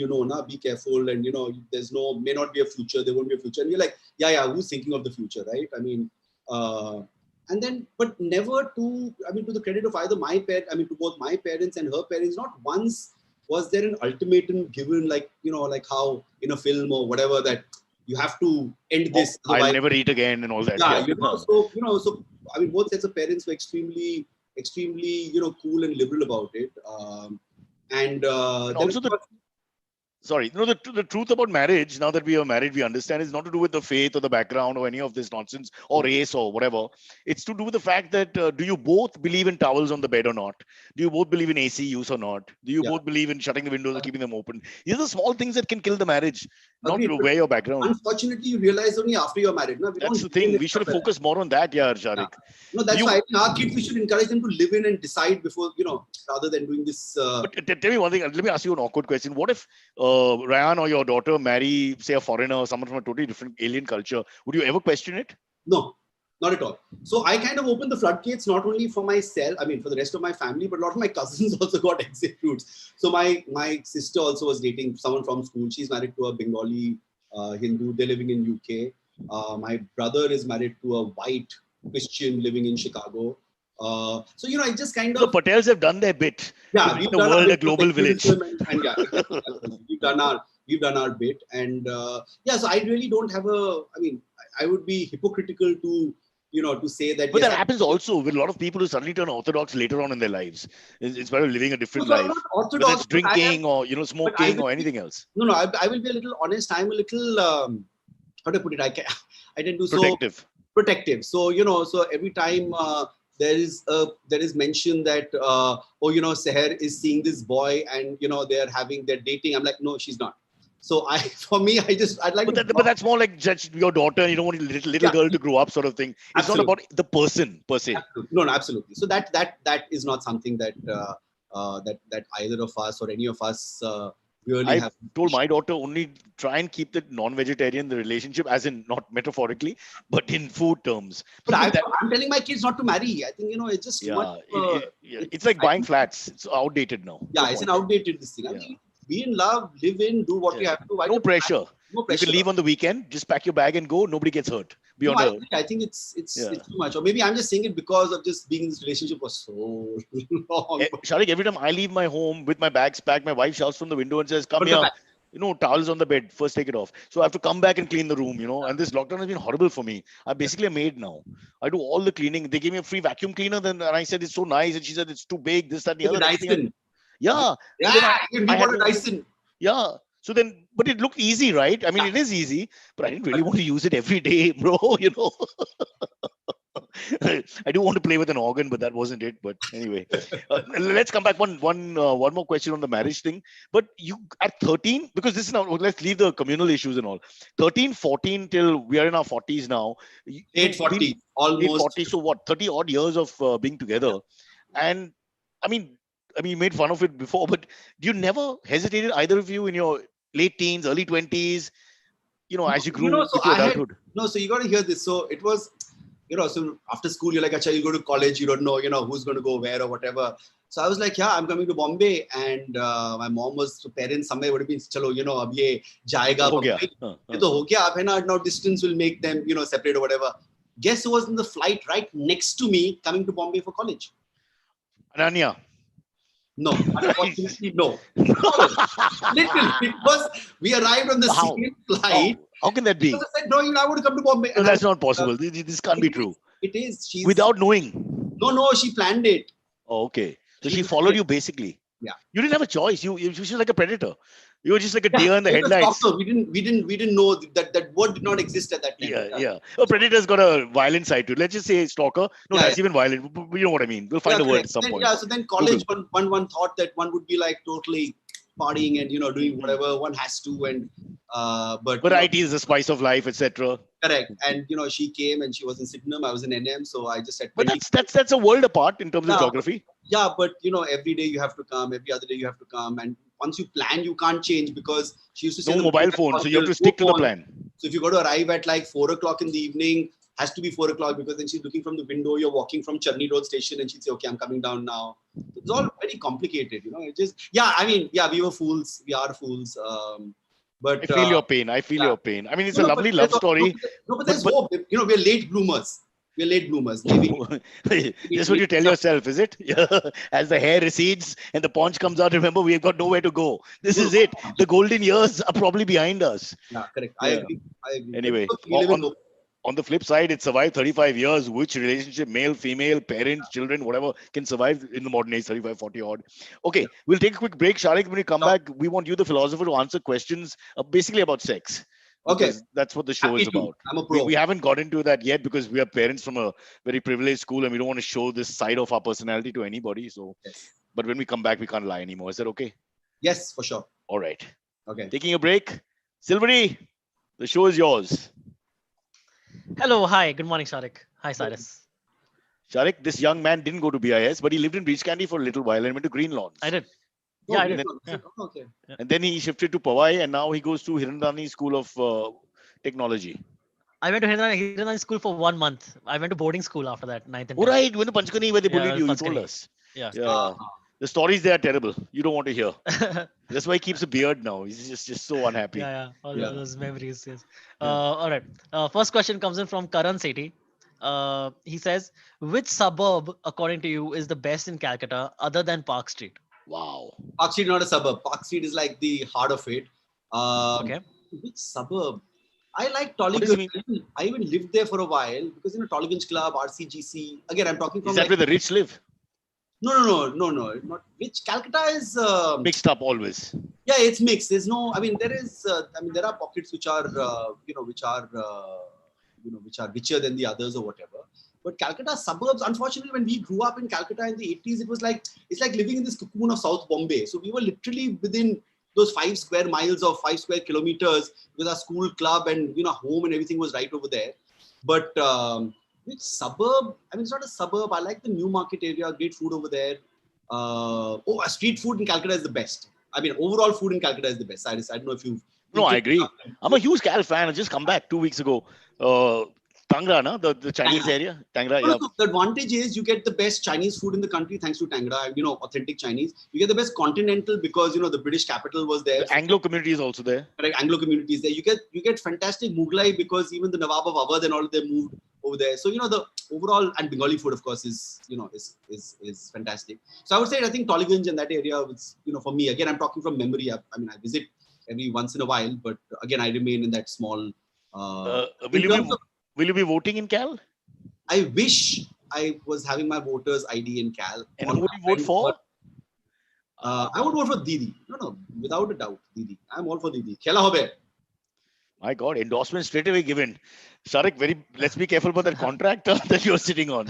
be careful, and there's may not be a future, there won't be a future, and you're like, yeah, who's thinking of the future, right? I mean, and then, but never to the credit of either to both my parents and her parents, not once was there an ultimatum given, like how in a film or whatever, that you have to end this. I'll never eat again and all that. So both sets of parents were extremely, cool and liberal about it. And also the truth about marriage, now that we are married, we understand, is not to do with the faith or the background or any of this nonsense or race or whatever. It's to do with the fact that do you both believe in towels on the bed or not? Do you both believe in AC use or not? Do you both believe in shutting the windows or keeping them open? These are small things that can kill the marriage, not where your background. Unfortunately, you realize only after you're married. No? That's the thing. We should focus more on that, Sharik. Yeah. No, that's why our kids, we should encourage them to live in and decide before, rather than doing this. But tell me one thing. Let me ask you an awkward question. What if Ryan or your daughter marry, say, a foreigner or someone from a totally different alien culture? Would you ever question it? No, not at all. So I kind of opened the floodgates, not only for myself, for the rest of my family, but a lot of my cousins also got exit routes. So my sister also was dating someone from school. She's married to a Bengali Hindu. They're living in UK. My brother is married to a white Christian living in Chicago. So it just kind of. The Patels have done their bit. Yeah, to make the world a global village. And we've done our bit, and so I really don't have I would be hypocritical to say that. But that happens also with a lot of people who suddenly turn orthodox later on in their lives, instead of living a different life. Orthodox, whether it's drinking or smoking or anything else. No, I will be a little honest. I'm a little how to put it. I tend to protective. So so every time. There is mention that Seher is seeing this boy and they're dating. I'm like, no, she's not. So I'd like. But that's more like judge your daughter. You don't want a little girl to grow up, sort of thing. It's not about the person per se. No, absolutely. So that is not something that that either of us or any of us. I told my daughter only try and keep the non-vegetarian the relationship, as in not metaphorically, but in food terms. But I'm telling my kids not to marry. I think it's just too much. It's like buying flats. It's outdated now. Yeah, it's an outdated this thing. Be in love, live in, do what you have to. No pressure. You can leave on the weekend. Just pack your bag and go. Nobody gets hurt. I think it's too much. Or maybe I'm just saying it because of just being in this relationship for so long. Sharik, every time I leave my home with my bags packed, my wife shouts from the window and says, "Come here." towels on the bed. First, take it off. So I have to come back and clean the room, And this lockdown has been horrible for me. I'm basically a maid now. I do all the cleaning. They gave me a free vacuum cleaner, and I said it's so nice, and she said it's too big. This, that, and the other. Next thing Dyson. yeah. Yeah, So then even we I had bought a to, Dyson. yeah. So then, but it looked easy, right? I mean, it is easy, but I didn't really want to use it every day, bro. I do want to play with an organ, but that wasn't it. But anyway, let's come back one more question on the marriage thing. But you at 13, because this is now, let's leave the communal issues and all. 13, 14 till we are in our 40s now. Late 40, almost. 840. So what? 30 odd years of being together, and I mean, you made fun of it before, but you never hesitated, either of you, in your late teens, early 20s, as you grew so into adulthood? So you got to hear this. So it was, so after school, you're like, acha, you go to college, you don't know, who's going to go where or whatever. So I was like, yeah, I'm coming to Bombay. And my mom was, parents somewhere would have been, chalo, ab ye jayega. Ho gaya. Ye to ho gaya. Ab hai na, now distance will make them, separate or whatever. Guess who was in the flight right next to me coming to Bombay for college? Ananya. No, unfortunately, no. Literally, because we arrived on the same flight. How can that be? Because I said, no, I want to come to Bombay. No, that's not possible. This can't be true. It is. Without knowing? No, she planned it. Oh, okay. So she followed you basically. Yeah. You didn't have a choice. She was like a predator. You were just like a deer in the headlights. We didn't know that word did not exist at that time. Yeah. Oh, predator's got a violent side to it. Let's just say stalker. No, that's even violent. You know what I mean. We'll find a word at some point. Yeah. So then college, one thought that one would be like totally partying and doing whatever one has to, and but variety is the spice of life, etc. Correct. And she came and she was in Sydenham, I was in NM, so I just said. But that's a world apart in terms of geography. Yeah, but every day you have to come, every other day you have to come, and once you plan, you can't change, because she used to say no mobile phone, so you have to stick to the plan. So if you got to arrive at like 4:00 in the evening, has to be 4:00, because then she's looking from the window. You're walking from Charni Road station, and she'd say, "Okay, I'm coming down now." It's all very complicated, It just we were fools. We are fools. But I feel your pain. Your pain. I mean, it's a lovely love story. No, but there's hope. We're late bloomers. We're late bloomers. That's what you tell yourself, is it? As the hair recedes and the paunch comes out, remember, we've got nowhere to go. This is it. The golden years are probably behind us. Yeah, correct. I agree. Anyway, on the flip side, it survived 35 years. Which relationship, male, female, parents, children, whatever, can survive in the modern age, 35, 40 odd. Okay, we'll take a quick break. Sharik, when we come back, we want you, the philosopher, to answer questions basically about sex. Okay. That's what the show is about. I'm a pro. We haven't got into that yet because we are parents from a very privileged school and we don't want to show this side of our personality to anybody. So, But when we come back, we can't lie anymore. Is that okay? Yes, for sure. All right. Okay. Taking a break. Silvery, the show is yours. Hello. Hi. Good morning, Sharik. Hi, Cyrus. Sharik, this young man didn't go to BIS, but he lived in Beach Candy for a little while and went to Green Lawns. I did. Yeah, I did. Okay. And then he shifted to Powai and now he goes to Hirandani School of Technology. I went to Hirandani School for 1 month. I went to boarding school after that, 9th and 10th. Oh, right. You went to Panchkani where they bullied you. You told us. Yeah. The stories there are terrible. You don't want to hear. That's why he keeps a beard now. He's just so unhappy. All those memories. Yes. All right. First question comes in from Karan Sethi. He says, which suburb, according to you, is the best in Calcutta other than Park Street? Wow. Park Street, not a suburb. Park Street is like the heart of it. Okay. Which suburb? I like Tollygunge. I even lived there for a while because Tollygunge Club, RCGC. Again, I'm talking from. Is that where the rich live? No. Not rich. Calcutta is mixed up always. Yeah, it's mixed. There's no. I mean, there are pockets which are which are richer than the others or whatever. But Calcutta suburbs, unfortunately, when we grew up in Calcutta in the 80s, it's like living in this cocoon of South Bombay. So we were literally within those 5 square miles or 5 square kilometers with our school club and home and everything was right over there. But which suburb? I mean, it's not a suburb. I like the New Market area. Great food over there. Street food in Calcutta is the best. I mean, overall food in Calcutta is the best. I don't know if you've. No, I agree. I'm a huge Cal fan. I just come back 2 weeks ago. Tangra, no? The Chinese area. Tangra, yeah. So the advantage is you get the best Chinese food in the country thanks to Tangra, authentic Chinese. You get the best continental because, the British capital was there. The Anglo community is also there. Correct, Anglo community is there. You get fantastic Mughlai because even the Nawab of Awadh and all of them moved over there. So, the overall, and Bengali food, of course, is fantastic. So I would say, I think Tollygunge and that area was, for me, again, I'm talking from memory. I visit every once in a while. But again, I remain in that small. Will In you terms be of, will you be voting in Cal? I wish I was having my voters ID in Cal. And who would you vote for? I would vote for Didi. No, without a doubt, Didi. I'm all for Didi. Khela hobe. My God, endorsement straight away given. Sharik, let's be careful about that contract that you're sitting on.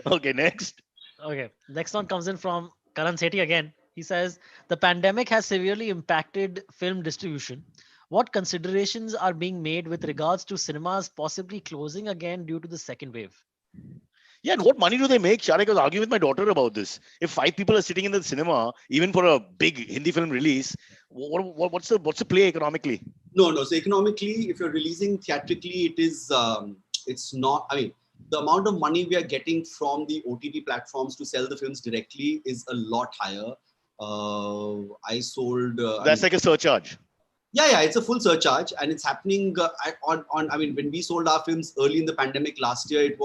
Okay, next. Okay, next one comes in from Karan Sethi again. He says the pandemic has severely impacted film distribution. What considerations are being made with regards to cinemas possibly closing again due to the second wave? Yeah, and what money do they make? Sharik, I was arguing with my daughter about this. If 5 people are sitting in the cinema, even for a big Hindi film release, what's the play economically? No. So economically, if you're releasing theatrically, it's not. I mean, the amount of money we are getting from the OTT platforms to sell the films directly is a lot higher. I sold. That's like a surcharge. Yeah, it's a full surcharge, and it's happening on. I mean, when we sold our films early in the pandemic last year,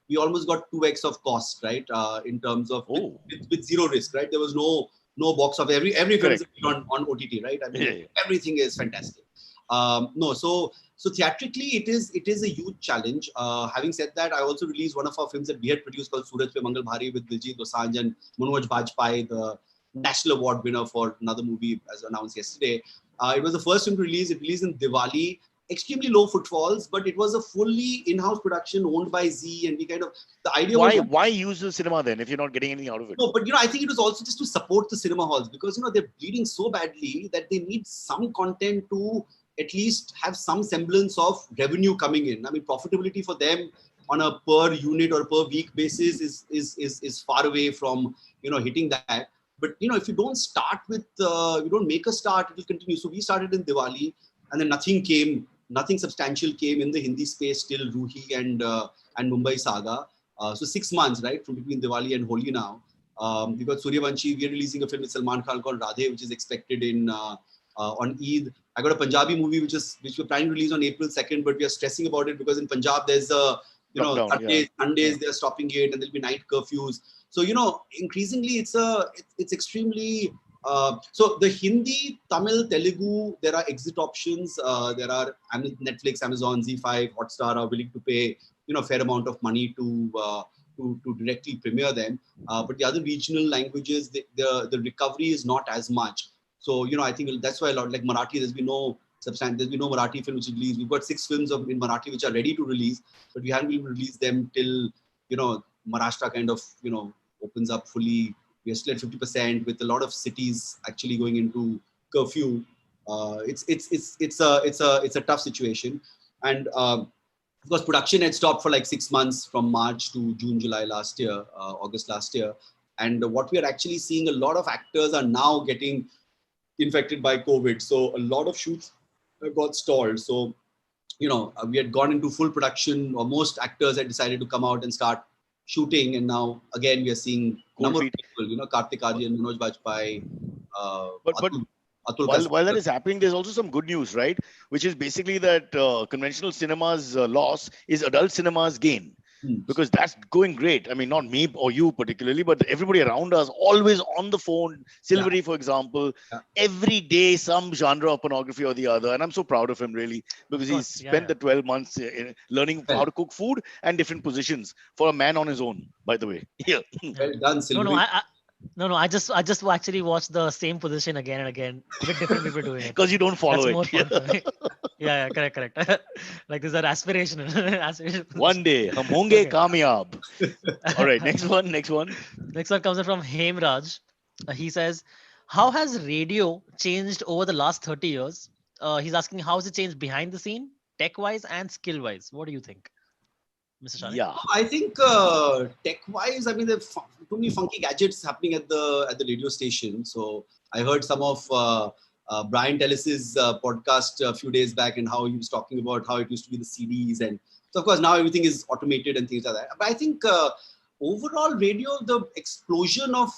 we almost got 2x of cost, right? In terms of with zero risk, right? There was no box of every film is on OTT, right? I mean, everything is fantastic. So theatrically, it is a huge challenge. Having said that, I also released one of our films that we had produced called Suraj Pe Mangal Bhari with Diljit Dosanjh and Manoj Bajpayee, the National Award winner for another movie, as announced yesterday. It was the first film to release. It released in Diwali. Extremely low footfalls, but it was a fully in-house production owned by Z, and we kind of the idea was why use the cinema then if you're not getting anything out of it? No, but I think it was also just to support the cinema halls because they're bleeding so badly that they need some content to at least have some semblance of revenue coming in. I mean, profitability for them on a per unit or per week basis is far away from hitting that. But if you don't start with, you don't make a start, it will continue. So we started in Diwali, and then nothing substantial came in the Hindi space till Ruhi and Mumbai Saga. So 6 months, right, from between Diwali and Holi now. We got Suryavanshi. We're releasing a film with Salman Khan called Radhe, which is expected on Eid. I got a Punjabi movie which we're planning to release on April 2nd, but we are stressing about it because in Punjab there's Sundays they're stopping it, and there'll be night curfews. So increasingly it's extremely. So the Hindi, Tamil, Telugu, there are exit options. There are Netflix, Amazon, ZEE5, Hotstar are willing to pay a fair amount of money to directly premiere them. But the other regional languages, the recovery is not as much. So I think that's why a lot like Marathi, there's been no Marathi film which is released. We've got 6 films in Marathi which are ready to release, but we haven't been able to release them till Maharashtra kind of opens up fully. We are still at 50% with a lot of cities actually going into curfew. It's a tough situation, and of course production had stopped for like 6 months from March to June, July last year, August last year, and what we are actually seeing, a lot of actors are now getting infected by COVID, so a lot of shoots got stalled. So we had gone into full production, or most actors had decided to come out and start shooting, and now again we are seeing number of people, Kartik Aaryan, Manoj Bajpayee, Atul while that is happening, there's also some good news, right? Which is basically that conventional cinema's loss is adult cinema's gain. Because that's going great. I mean, not me or you particularly, but everybody around us, always on the phone. Silvery, for example, every day some genre of pornography or the other. And I'm so proud of him, really, because he's spent the 12 months learning how to cook food and different positions for a man on his own, by the way. Yeah. Well done, Silvery. No, I just actually watched the same position again and again with different people doing it. Because you don't follow That's more fun for me. Yeah, correct. Like these are aspirational. One day, hum honge kamyab. All right, next one. Next one comes in from Hemraj. He says, how has radio changed over the last 30 years? He's asking, how has it changed behind the scene, tech-wise and skill-wise? What do you think, Mr. Sharik? Yeah, I think tech-wise, I mean, there are too many funky gadgets happening at the radio station. So I heard some of Brian Tellis's podcast a few days back, and how he was talking about how it used to be the CDs, and so of course now everything is automated and things like that. But I think overall radio, the explosion of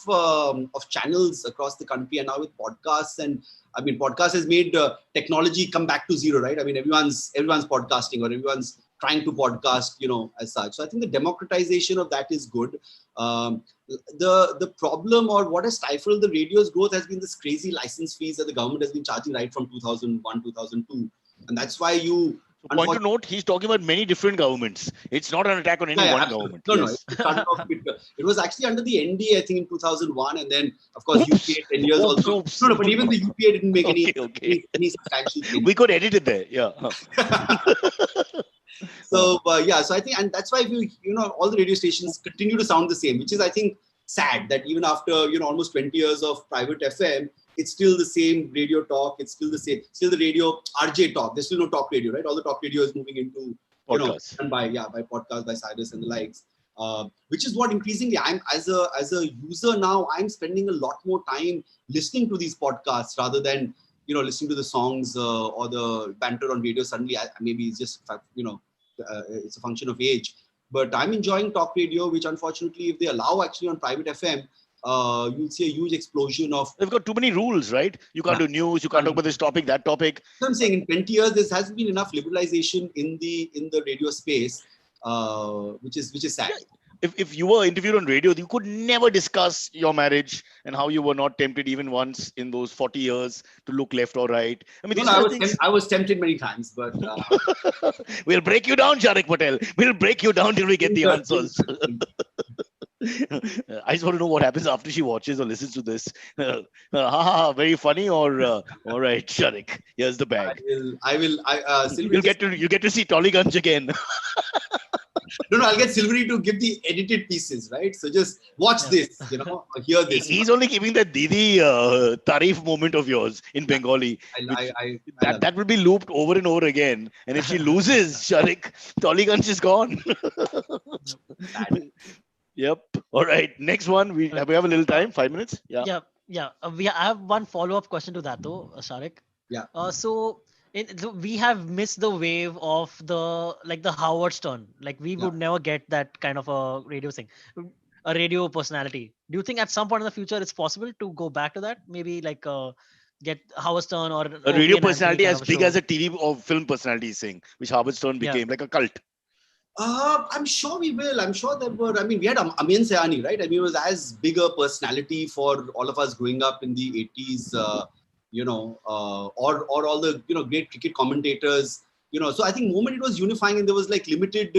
channels across the country, and now with podcasts, and I mean, podcast has made technology come back to zero, right? I mean, everyone's podcasting, or everyone's trying to podcast, as such. So I think the democratization of that is good. The problem, or what has stifled the radio's growth, has been this crazy license fees that the government has been charging right from 2001, 2002. And that's why So point to note, he's talking about many different governments. It's not an attack on any one absolutely. government. No, Yes. it started off it was actually under the NDA, I think, in 2001, and then of course UPA 10 years also. Oops. No, but even the UPA didn't make any substantial change. We could edit it there. Yeah. So so I think, and that's why all the radio stations continue to sound the same, which is, I think, sad that even after almost 20 years of private FM, it's still the same radio talk. It's still the same, still the radio RJ talk. There's still no talk radio, right? All the talk radio is moving into Podcasts. and by podcast, by Cyrus and the likes. Which is what increasingly I'm, as a user now, I'm spending a lot more time listening to these podcasts rather than listening to the songs or the banter on radio. Suddenly, maybe it's just it's a function of age. But I'm enjoying talk radio, which unfortunately, if they allow actually on private FM, you'll see a huge explosion of. They've got too many rules, right? You can't do news. You can't talk about this topic, that topic. So I'm saying in 20 years, there hasn't been enough liberalization in the radio space, which is sad. If you were interviewed on radio, you could never discuss your marriage and how you were not tempted even once in those 40 years to look left or right. I mean, I was tempted many times, but we'll break you down, Sharik Patel. We'll break you down till we get the answers. I just want to know what happens after she watches or listens to this. Very funny, or all right, Sharik, here's the bag. You'll get to see Tollygunge again. No, I'll get Silvery to give the edited pieces, right? So just watch this, or hear this. He's only giving that Didi Tarif moment of yours in Bengali. That will be looped over and over again. And if she loses, Sharik, Tollygunge is gone. Yep. All right. Next one. We have a little time. 5 minutes. Yeah. I have one follow-up question to that though, Sharik. Yeah. So we have missed the wave of the Howard Stern. Like we would never get that kind of a radio thing, a radio personality. Do you think at some point in the future it's possible to go back to that? Maybe get Howard Stern or a radio personality as big as a TV or film personality is saying, which Howard Stern became, like a cult. I'm sure we will. I'm sure we had Amin Sayani, right? I mean, it was as big a personality for all of us growing up in the 80s, or all the, great cricket commentators, so I think the moment it was unifying and there was limited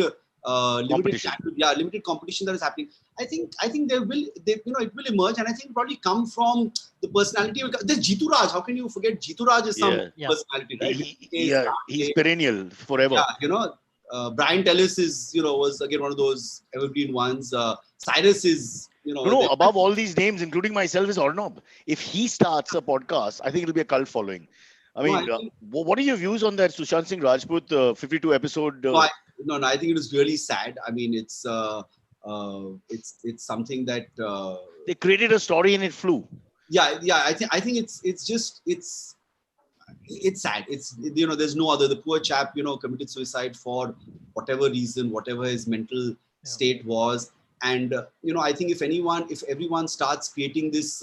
competition that is happening. I think it will emerge, and I think probably come from the personality. There's Jitu Raj. How can you forget Jitu Raj is some personality, right? He's perennial forever. Brian Tellis is, was again one of those evergreen ones. Cyrus is, above all these names, including myself, is Arnab. If he starts a podcast, I think it'll be a cult following. I mean, what are your views on that Sushant Singh Rajput 52 episode? I think it was really sad. I mean, it's something that they created a story and it flew. I think it's sad. It's, there's no other. The poor chap, committed suicide for whatever reason, whatever his mental state was. And, I think if everyone starts creating this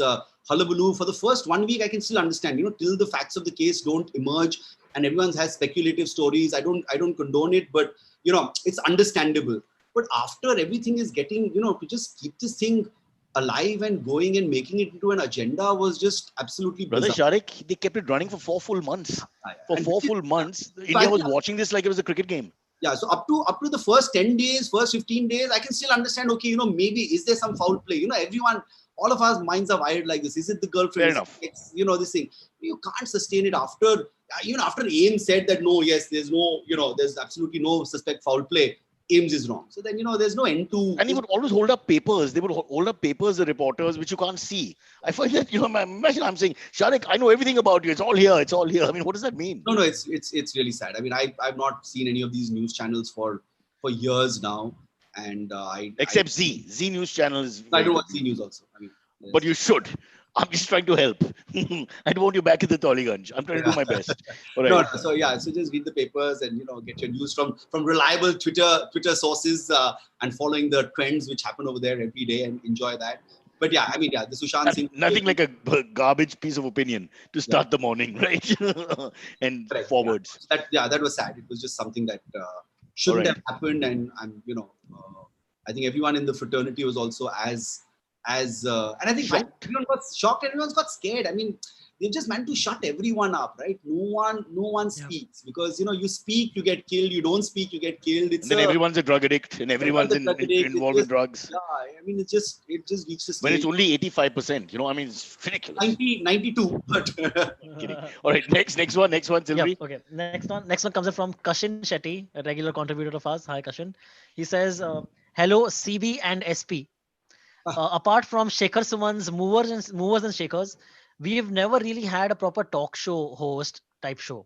hullabaloo for the first 1 week, I can still understand, till the facts of the case don't emerge and everyone has speculative stories. I don't condone it, but, it's understandable. But after everything is getting, to just keep this thing alive and going and making it into an agenda was just absolutely bizarre. Brother Sharik, they kept it running for 4 full months. India was watching this like it was a cricket game. Yeah, so up to the first 10 days, first 15 days, I can still understand, okay, maybe is there some foul play? All of our minds are wired like this. Is it the girlfriend? Fair enough. This thing. You can't sustain it after, after AIM said that, no, yes, there's no, there's absolutely no suspect foul play. AIMS is wrong. So then, there's no end to... And he would always hold up papers. They would hold up papers, the reporters, which you can't see. I find that, imagine I'm saying, Sharik, I know everything about you. It's all here. It's all here. I mean, what does that mean? No, it's really sad. I mean, I've not seen any of these news channels for years now. And Except Z News channel is... I don't watch Z News also. I mean, but you should. I'm just trying to help. I don't want you back in the Tollygunge. I'm trying to do my best. Right. So just read the papers and get your news from reliable Twitter sources and following the trends which happen over there every day and enjoy that. But the Sushant Singh. Nothing like a garbage piece of opinion to start the morning, right? And forwards. That was sad. It was just something that shouldn't Alright. have happened. And I think everyone in the fraternity was also as and I think Shocked. everyone got shocked. Everyone got scared. I mean, they just meant to shut everyone up, right? No one Yeah. speaks, because you speak, you get killed. You don't speak, you get killed. And then everyone's a drug addict and everyone's involved in drugs. Yeah, I mean, it just reached a When it's stage. only 85%, I mean, it's ridiculous. 92, but Kidding. All right, next one, Yeah. Silvery. Okay. Next one comes in from Kashin Shetty, a regular contributor of ours. Hi, Kashin. He says, "Hello, CB and SP. Apart from Shekhar Suman's movers and shakers, we've never really had a proper talk show host type show.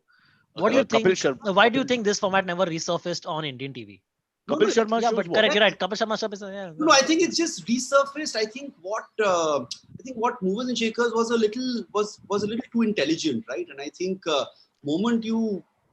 What do you Kapil think? Sharma. Why do you think this format never resurfaced on Indian TV?" no, Kapil no, Sharma Yeah, shows but what? correct. You're right. Kapil Sharma stuff is yeah. no, I think it's just resurfaced. I think what Movers and Shakers was a little too intelligent, right? And I think moment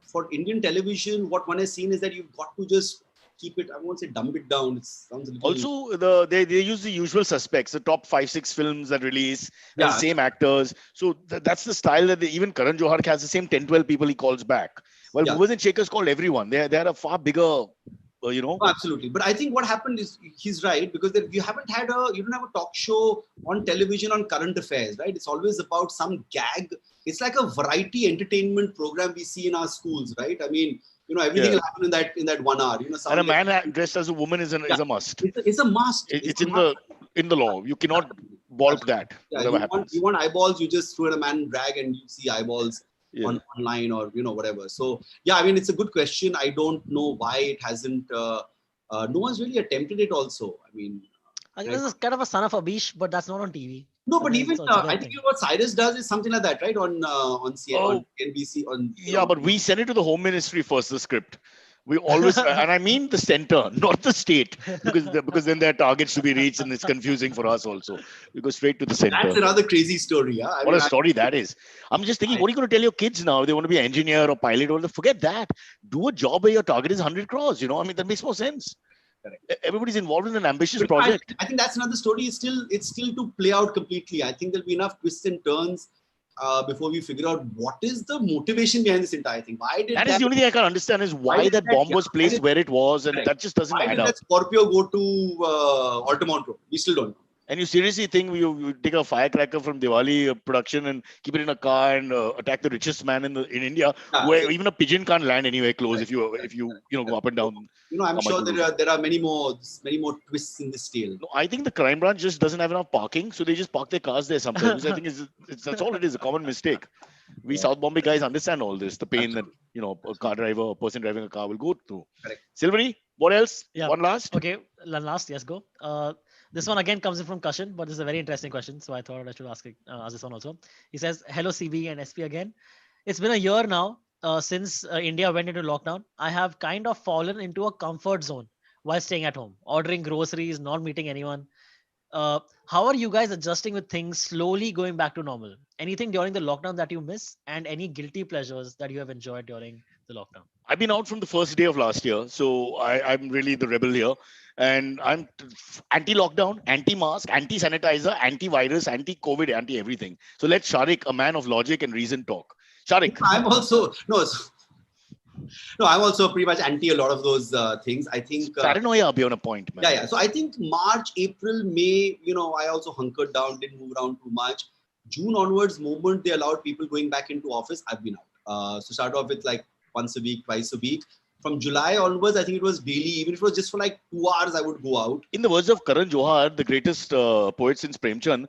for Indian television, what one has seen is that you've got to just keep it. I won't say dumb it down. It sounds a little. Also, they use the usual suspects, the top 5-6 films that release, and the Yeah. same actors. So that's the style that even Karan Johar has the same 10-12 people he calls back. While Yeah. Movers and Shakers called everyone. They had a far bigger, Oh, absolutely. But I think what happened is he's right, because you don't have a talk show on television on current affairs, right? It's always about some gag. It's like a variety entertainment program we see in our schools, right? I mean, everything Yeah. will happen in that 1 hour. and a Someone man dressed as a woman is a must. it's a must. It's a in must. the law. You cannot balk that. Yeah, Whatever happens. you want eyeballs, you just throw in a man drag and you see eyeballs Yeah. online or whatever. So yeah, I mean, it's a good question. I don't know why it hasn't. No one's really attempted it. Also, I mean, This is kind of a son of Abish, but that's not on TV. no, I but mean, even so it's a I good think thing. what Cyrus does is something like that, right? On Oh. NBC on. Yeah, but we send it to the Home Ministry first, the script. We always, and I mean the center, not the state, because then there are targets to be reached and it's confusing for us also. We go straight to the center. That's another crazy story. Yeah, What a story that is. I'm just thinking, what are you going to tell your kids now? They want to be an engineer or pilot or forget that. Do a job where your target is 100 crores. I mean, that makes more sense. Correct. Everybody's involved in an ambitious But project. I think that's another story. It's still to play out completely. I think there'll be enough twists and turns before we figure out what is the motivation behind this entire thing. Why did That is the only thing I can understand is why did that that- bomb was yeah, placed why where it was, and Correct. that just doesn't why add did up. that Scorpio go to Altamont Road? We still don't know. And you seriously think you take a firecracker from Diwali production and keep it in a car and attack the richest man in India, Yeah, where even a pigeon can't land anywhere close if you go up and down. I'm sure Kamal there are many more twists in this tale. No, I think the crime branch just doesn't have enough parking, so they just park their cars there sometimes. I think that's all it is, a common mistake. We South Bombay guys understand all this, the pain that a person driving a car will go through. Correct. Silvery, what else? Yeah. One last. Okay, last, yes, go. This one again comes in from Kashin, but this is a very interesting question, so I thought I should ask this one also. He says, "Hello, CB and SP again. It's been a year now since India went into lockdown. I have kind of fallen into a comfort zone while staying at home, ordering groceries, not meeting anyone. How are you guys adjusting with things slowly going back to normal? Anything during the lockdown that you miss, and any guilty pleasures that you have enjoyed during the lockdown?" I've been out from the first day of last year, so I'm really the rebel here. And I'm anti-lockdown, anti-mask, anti-sanitizer, anti-virus, anti-COVID, anti-everything. So let Sharik, a man of logic and reason, talk. Sharik. I'm also I'm also pretty much anti a lot of those things. I think Paranoia be on a point, man. yeah. So I think March, April, May, I also hunkered down, didn't move around too much. June onwards, moment they allowed people going back into office, I've been out. So start off with like once a week, twice a week. From July onwards, I think it was daily. Even if it was just for like 2 hours, I would go out. In the words of Karan Johar, the greatest poet since Premchand,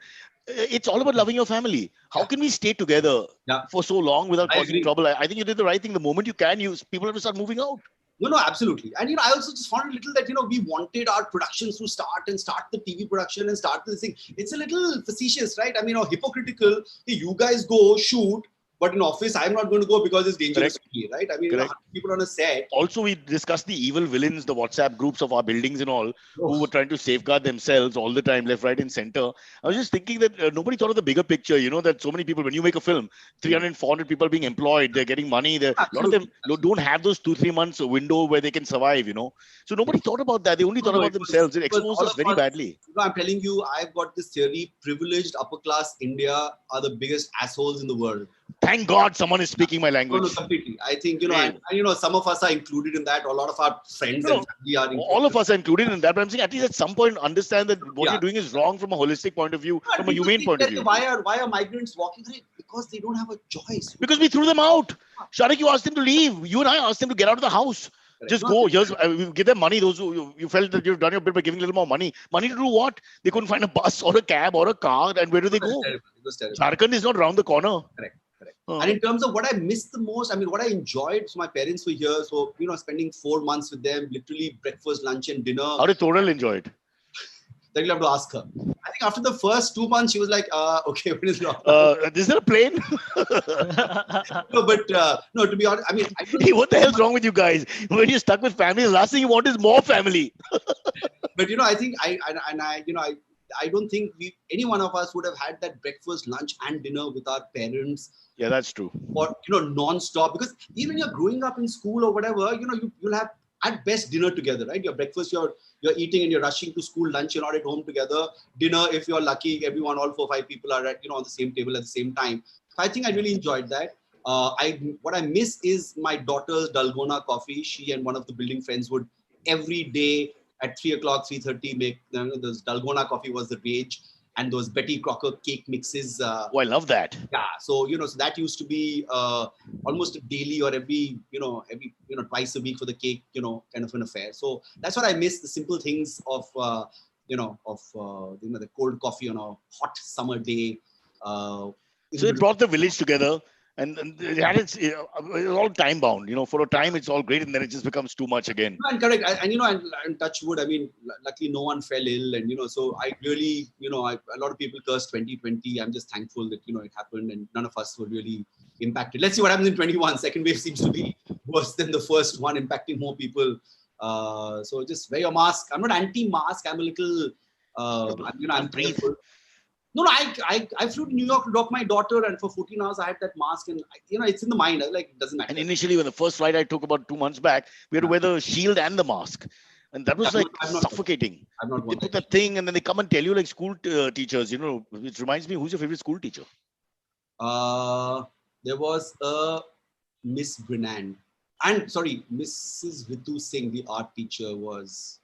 it's all about loving your family. How can we stay together for so long without I causing agree. trouble? I think you did the right thing. The moment you can, people have to start moving out. No, absolutely. And I also just found a little that we wanted our productions to start the TV production and start this thing. It's a little facetious, right? I mean, hypocritical. Hey, you guys go shoot, but in office, I'm not going to go because it's dangerous for me, right? I mean, people on a set. Also, we discussed the evil villains, the WhatsApp groups of our buildings and all, who were trying to safeguard themselves all the time, left, right, and center. I was just thinking that nobody thought of the bigger picture. That so many people, when you make a film, 300, 400 people being employed, they're getting money. A lot of them don't have those 2-3 months window where they can survive, So nobody thought about that. They only thought about themselves. It exposed us very badly. I'm telling you, I've got this theory, privileged upper class India are the biggest assholes in the world. Thank God someone is speaking my No, language. completely. I think, Yeah. and some of us are included in that. A lot of our friends No, and family are included. all of us are included in that. But I'm saying at least at some point understand that what Yeah. you're doing is wrong from a holistic point of view, And from a people humane think point of that, view. why are migrants walking? Because they don't have a choice. Because we threw them out. Sharik, you asked them to leave. You and I asked them to get out of the house. Correct. Just No, go. Here's we give them money. Those who you felt that you've done your bit by giving a little more money. Money to do what? They couldn't find a bus or a cab or a car. And where do they it was go? terrible. It was terrible. Jharkhand is not round the corner. Correct. Uh, And in terms of what I missed the most, I mean, what I enjoyed, so my parents were here, so spending 4 months with them, literally breakfast, lunch, and dinner. How did Toral enjoy it? That you'll have to ask her. I think after the first 2 months, she was like, okay, when is it? Is there a plane? No, but no, to be honest, I mean, I don't, Hey, what the hell's wrong with you guys? When you're stuck with family, the last thing you want is more family. but I think I don't think any one of us would have had that breakfast, lunch, and dinner with our parents Yeah, that's true. or non-stop, because even you're growing up in school or whatever, you'll have at best dinner together, right? Your breakfast, you're eating and you're rushing to school. Lunch, you're not at home together. Dinner, if you're lucky, everyone, all 4 or 5 people are at on the same table at the same time. So I think I really enjoyed that. What I miss is my daughter's Dalgona coffee. She and one of the building friends would every day at 3 o'clock, 3:30 make those Dalgona coffee was the rage, and those Betty Crocker cake mixes. Oh, I love that. Yeah, so so that used to be almost a daily or every twice a week for the cake, kind of an affair. So that's what I miss, the simple things of the cold coffee on a hot summer day. So it brought the village together, and it had it was all time bound. For a time it's all great, and then it just becomes too much again. And correct, and touch wood. I mean, luckily no one fell ill, and so I really, a lot of people cursed 2020. I'm just thankful that it happened, and none of us were really impacted. Let's see what happens in 21. Second wave seems to be worse than the first one, impacting more people. So just wear your mask. I'm not anti-mask. I'm a little, I'm breathe. careful. No, I flew to New York to drop my daughter, and for 14 hours I had that mask, and it's in the mind. I was like, it doesn't matter. And initially, when the first flight I took about 2 months back, we had to wear the shield and the mask, and that was I'm not- suffocating. I'm not They one. put that thing, and then they come and tell you like school teachers. Which reminds me, who's your favorite school teacher? There was a Miss Brinand, and sorry, Mrs. Ritu Singh, the art teacher, was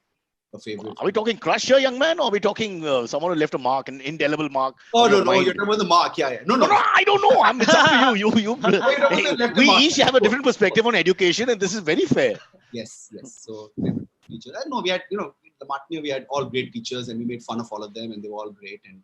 a favorite. Are we talking crush here, young man, or are we talking someone who left a mark, an indelible mark? Oh on no, your no, mind? you're talking about the mark. Yeah. No, No, I don't know. It's up to you. left We the mark. each have a different perspective on education, and this is very fair. Yes. So favorite teacher. And no, we had the Martinia. We had all great teachers, and we made fun of all of them, and they were all great, and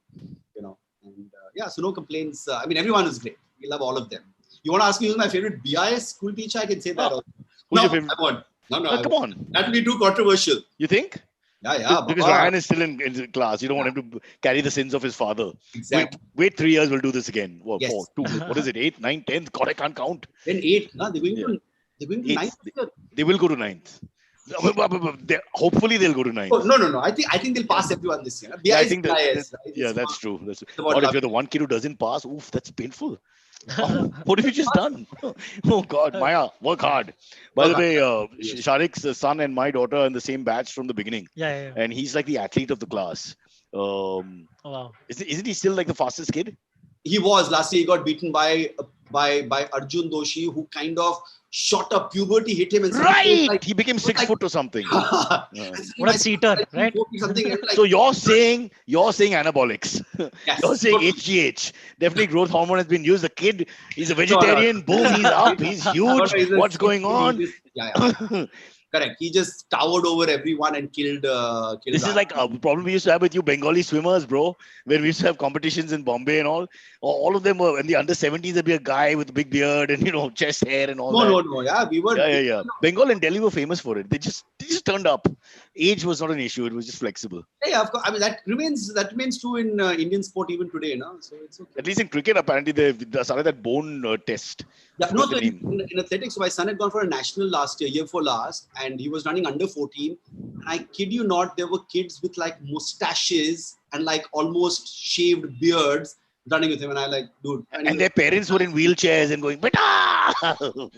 so no complaints. I mean, everyone is great. We love all of them. You want to ask me who's my favorite BIS school teacher? I can say that. Also. Who's No, your favorite? I won't. No, Oh, come on. that will be too controversial. You think? Yeah. Because Baba. Ryan is still in class. You don't want him to carry the sins of his father. Exactly. Wait 3 years, we'll do this again. What, Yes. 4, 2, what is it? 8, 9, 10? God, I can't count. Then 8. No, they're going Yeah. to Eight. 9th. They will go to 9th. Hopefully, they'll go to 9th. Oh, no. I think they'll pass everyone this year. Yeah, I BIS, think BIS, right? Yeah, It's that's not- true. That's it's about Or if luck. you're the one kid who doesn't pass, oof, that's painful. What have you just done? Oh God, Maya, work hard. By the way, Yes. Sharik's son and my daughter are in the same batch from the beginning, Yeah. and he's like the athlete of the class. Oh, wow. Isn't he still like the fastest kid? He was last year. He got beaten by Arjun Doshi, who kind of shot up. Puberty hit him, and Right, he became 6 like- foot or something. Yeah. What a cheater, right? Something like, So you're saying anabolics. yes. You're saying HGH. Definitely growth hormone has been used. The kid, he's a vegetarian. Boom, he's up. He's huge. What's going on? Yeah. Correct. He just towered over everyone and killed. This is like a problem we used to have with you Bengali swimmers, bro. Where we used to have competitions in Bombay and all. All of them were in the under 70s. There'd be a guy with a big beard and chest hair and all that. No. Yeah, we were. Yeah. Bengal and Delhi were famous for it. They just turned up. Age was not an issue. It was just flexible. Yeah, of course. I mean, that remains true in Indian sport even today, no? So it's okay. At least in cricket, apparently they started that bone test. Yeah, no, What's so the name? in athletics, my son had gone for a national last year before last, and he was running under 14. And I kid you not, there were kids with like mustaches and like almost shaved beards running with him, and I like, dude. And their parents were in wheelchairs and going, "Beta!"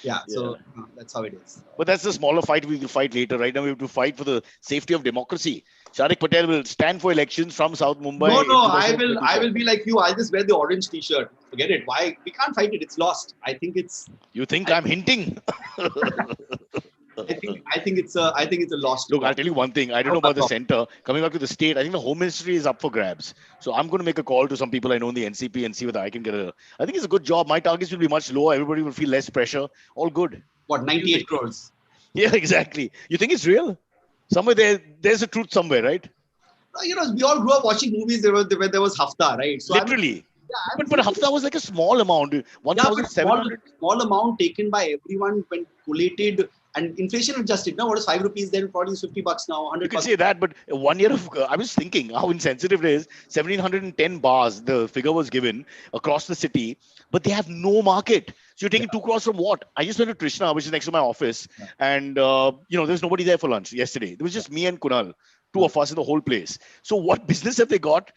yeah, so that's how it is. But that's the smaller fight we will fight later. Right now, we have to fight for the safety of democracy. Sharik Patel will stand for elections from South Mumbai. No, in I 2024. will be like you. I'll just wear the orange T-shirt. Forget it. Why? We can't fight it. It's lost. I think it's. You think I'm hinting? I think it's a lost. Look, I'll tell you one thing. I don't know about the center. Coming back to the state, I think the Home Ministry is up for grabs. So I'm going to make a call to some people I know in the NCP and see whether I can get a. I think it's a good job. My targets will be much lower. Everybody will feel less pressure. All good. What, 98 crores? Yeah, exactly. You think it's real? Somewhere there's a truth somewhere, right? You know, we all grew up watching movies where there was Hafta, right? So Literally. But Hafta was like a small amount. 1,700. Small amount taken by everyone when collated and inflation adjusted. Now, what is 5 rupees? Then probably $50 now. 100. You can say that, but 1 year of I was thinking how insensitive it is. 1,710 bars, the figure was given across the city, but they have no market. So you're taking 2 crores from what? I just went to Trishna, which is next to my office, and there's nobody there for lunch yesterday. There was just me and Kunal. 2 of us in the whole place. So what business have they got?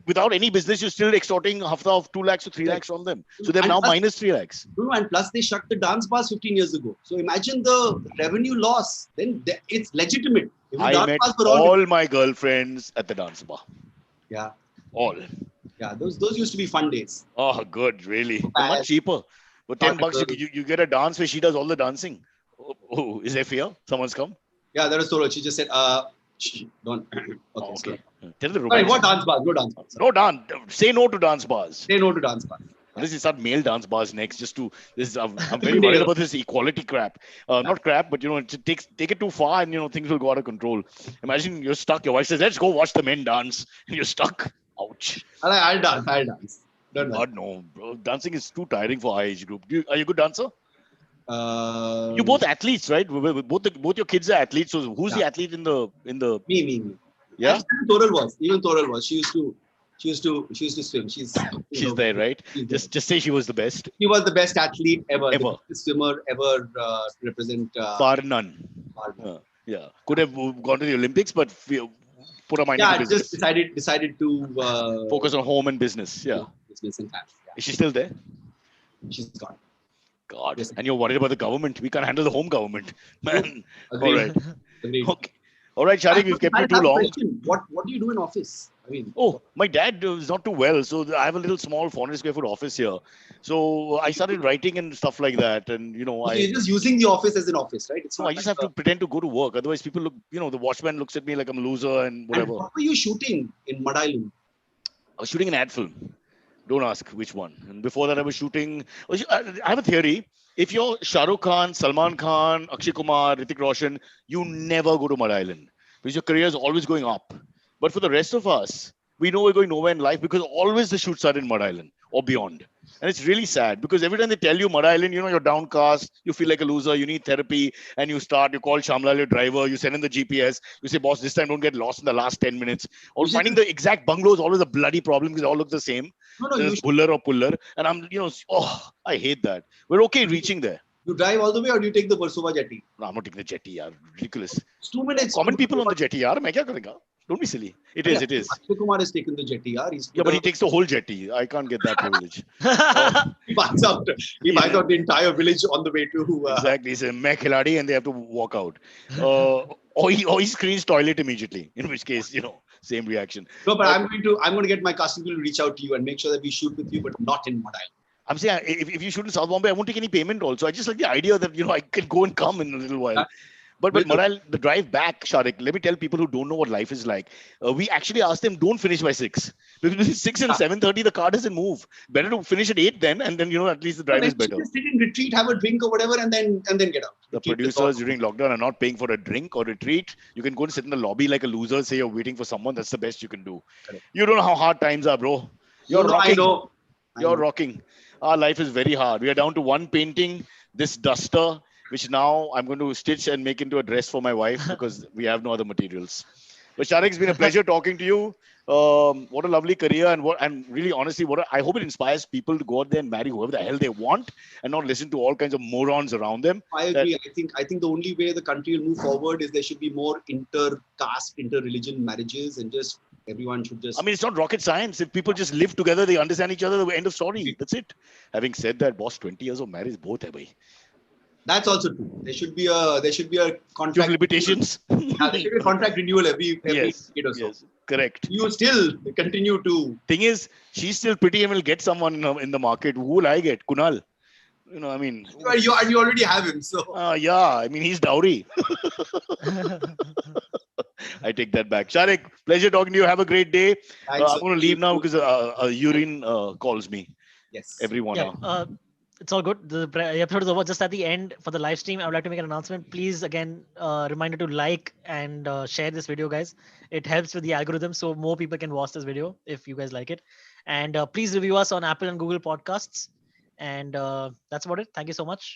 Without any business, you're still extorting Hafta of 2 lakhs to 3 lakhs from them. So they're now minus 3 lakhs. No, and plus they shut the dance bars 15 years ago. So imagine the revenue loss. Then it's legitimate. I met all my girlfriends at the dance bar. Yeah. All. Yeah, those used to be fun days. Oh, good, really. Much cheaper. For $10, you get a dance where she does all the dancing. Oh, is there fear? Someone's come? Yeah, that was Solo. She just said, don't. Okay. Tell the Sorry, what dance bars? No dance bars. No dance. Say no to dance bars. Say no to dance bars. Unless you start male dance bars next, just to this. I'm very worried about this equality crap. Not crap, but take it too far, and things will go out of control. Imagine you're stuck. Your wife says, "Let's go watch the men dance," and you're stuck. Ouch. I'll dance. Don't God no, bro. Dancing is too tiring for our age group. Are you a good dancer? You're both athletes, right? Both your kids are athletes. So who's the athlete in the? Me. Yeah. Even Toral was. She used to swim. She's there, right? Just say she was the best. She was the best athlete ever. The best swimmer ever represent. Bar none. Yeah, could have gone to the Olympics, but put her mind into business. Just decided to focus on home and business. Yeah. Business and family. Yeah. Is she still there? She's gone. God. Yes. And you're worried about the government. We can't handle the home government. Man. Agreed. All right. Agreed. Okay. All right, Sharik, we've kept you too long. What do you do in office? My dad is not too well. So I have a little small 400 square foot office here. So I started writing and stuff like that. And, you're just using the office as an office, right? I just have to pretend to go to work. Otherwise, people look, the watchman looks at me like I'm a loser and whatever. And what were you shooting in Mud Island? I was shooting an ad film. Don't ask which one. And before that, I was shooting. I have a theory. If you're Shah Rukh Khan, Salman Khan, Akshay Kumar, Hrithik Roshan, you never go to Mud Island because your career is always going up. But for the rest of us, we know we're going nowhere in life because always the shoots are in Mud Island or beyond. And it's really sad because every time they tell you Mud Island, you're downcast, you feel like a loser, you need therapy, and you call Shamlal your driver, you send in the GPS, you say, boss, this time don't get lost in the last 10 minutes. Or finding the exact bungalow is always a bloody problem because they all look the same. There's Buller or Puller. And I'm, I hate that. We're okay reaching there. You drive all the way or do you take the Versova jetty? No, I'm not taking the jetty, yaar. Ridiculous. It's 2 minutes. Common people on the jetty, yaar. Main kya karega? Don't be silly. It is. Akshay Kumar has taken the jetty, yaar. But he takes the whole jetty. I can't get that privilege. He buys out the entire village on the way to... Exactly. He's a meh khiladi and they have to walk out. Or he screens toilet immediately. In which case, same reaction. No, but I'm going to get my casting to reach out to you and make sure that we shoot with you, but not in Mud Island. I'm saying if you shoot in South Bombay, I won't take any payment also. I just like the idea that, I can go and come in a little while. But Maral, the drive back, Sharik, let me tell people who don't know what life is like. We actually asked them, don't finish by 6. Because between 6 and 7:30, the car doesn't move. Better to finish at 8 then, and then, at least the drive is better. Just sit in retreat, have a drink or whatever, and then get out. The producers during lockdown are not paying for a drink or retreat. You can go and sit in the lobby like a loser, say you're waiting for someone. That's the best you can do. Correct. You don't know how hard times are, bro. You're rocking. I know. You're rocking. Our life is very hard. We are down to one painting, this duster, which now I'm going to stitch and make into a dress for my wife because we have no other materials. But Sharik, it's been a pleasure talking to you. What a lovely career, and really honestly, I hope it inspires people to go out there and marry whoever the hell they want and not listen to all kinds of morons around them. I agree. I think the only way the country will move forward is there should be more inter-caste, inter-religion marriages, and just everyone should just... I mean, it's not rocket science. If people just live together, they understand each other, the end of story. That's it. Having said that, boss, 20 years of marriage, both hai bhai. That's also true. There should be a Few contract. limitations. Yeah, there should be a contract renewal every Yes, decade or so. yes, correct. You still continue to. Thing is, she's still pretty and will get someone in the market. Who will I get? Kunal. I mean, You already have him, so yeah, I mean, he's dowry. I take that back. Sharik, pleasure talking to you. Have a great day. thanks. I'm going to leave now because urine calls me Yes. every 1 Yeah, hour. it's all good. The episode is over. Just at the end for the live stream, I would like to make an announcement. Please, again, reminder to like and share this video, guys. It helps with the algorithm, so more people can watch this video if you guys like it. And please review us on Apple and Google Podcasts. And that's about it. Thank you so much.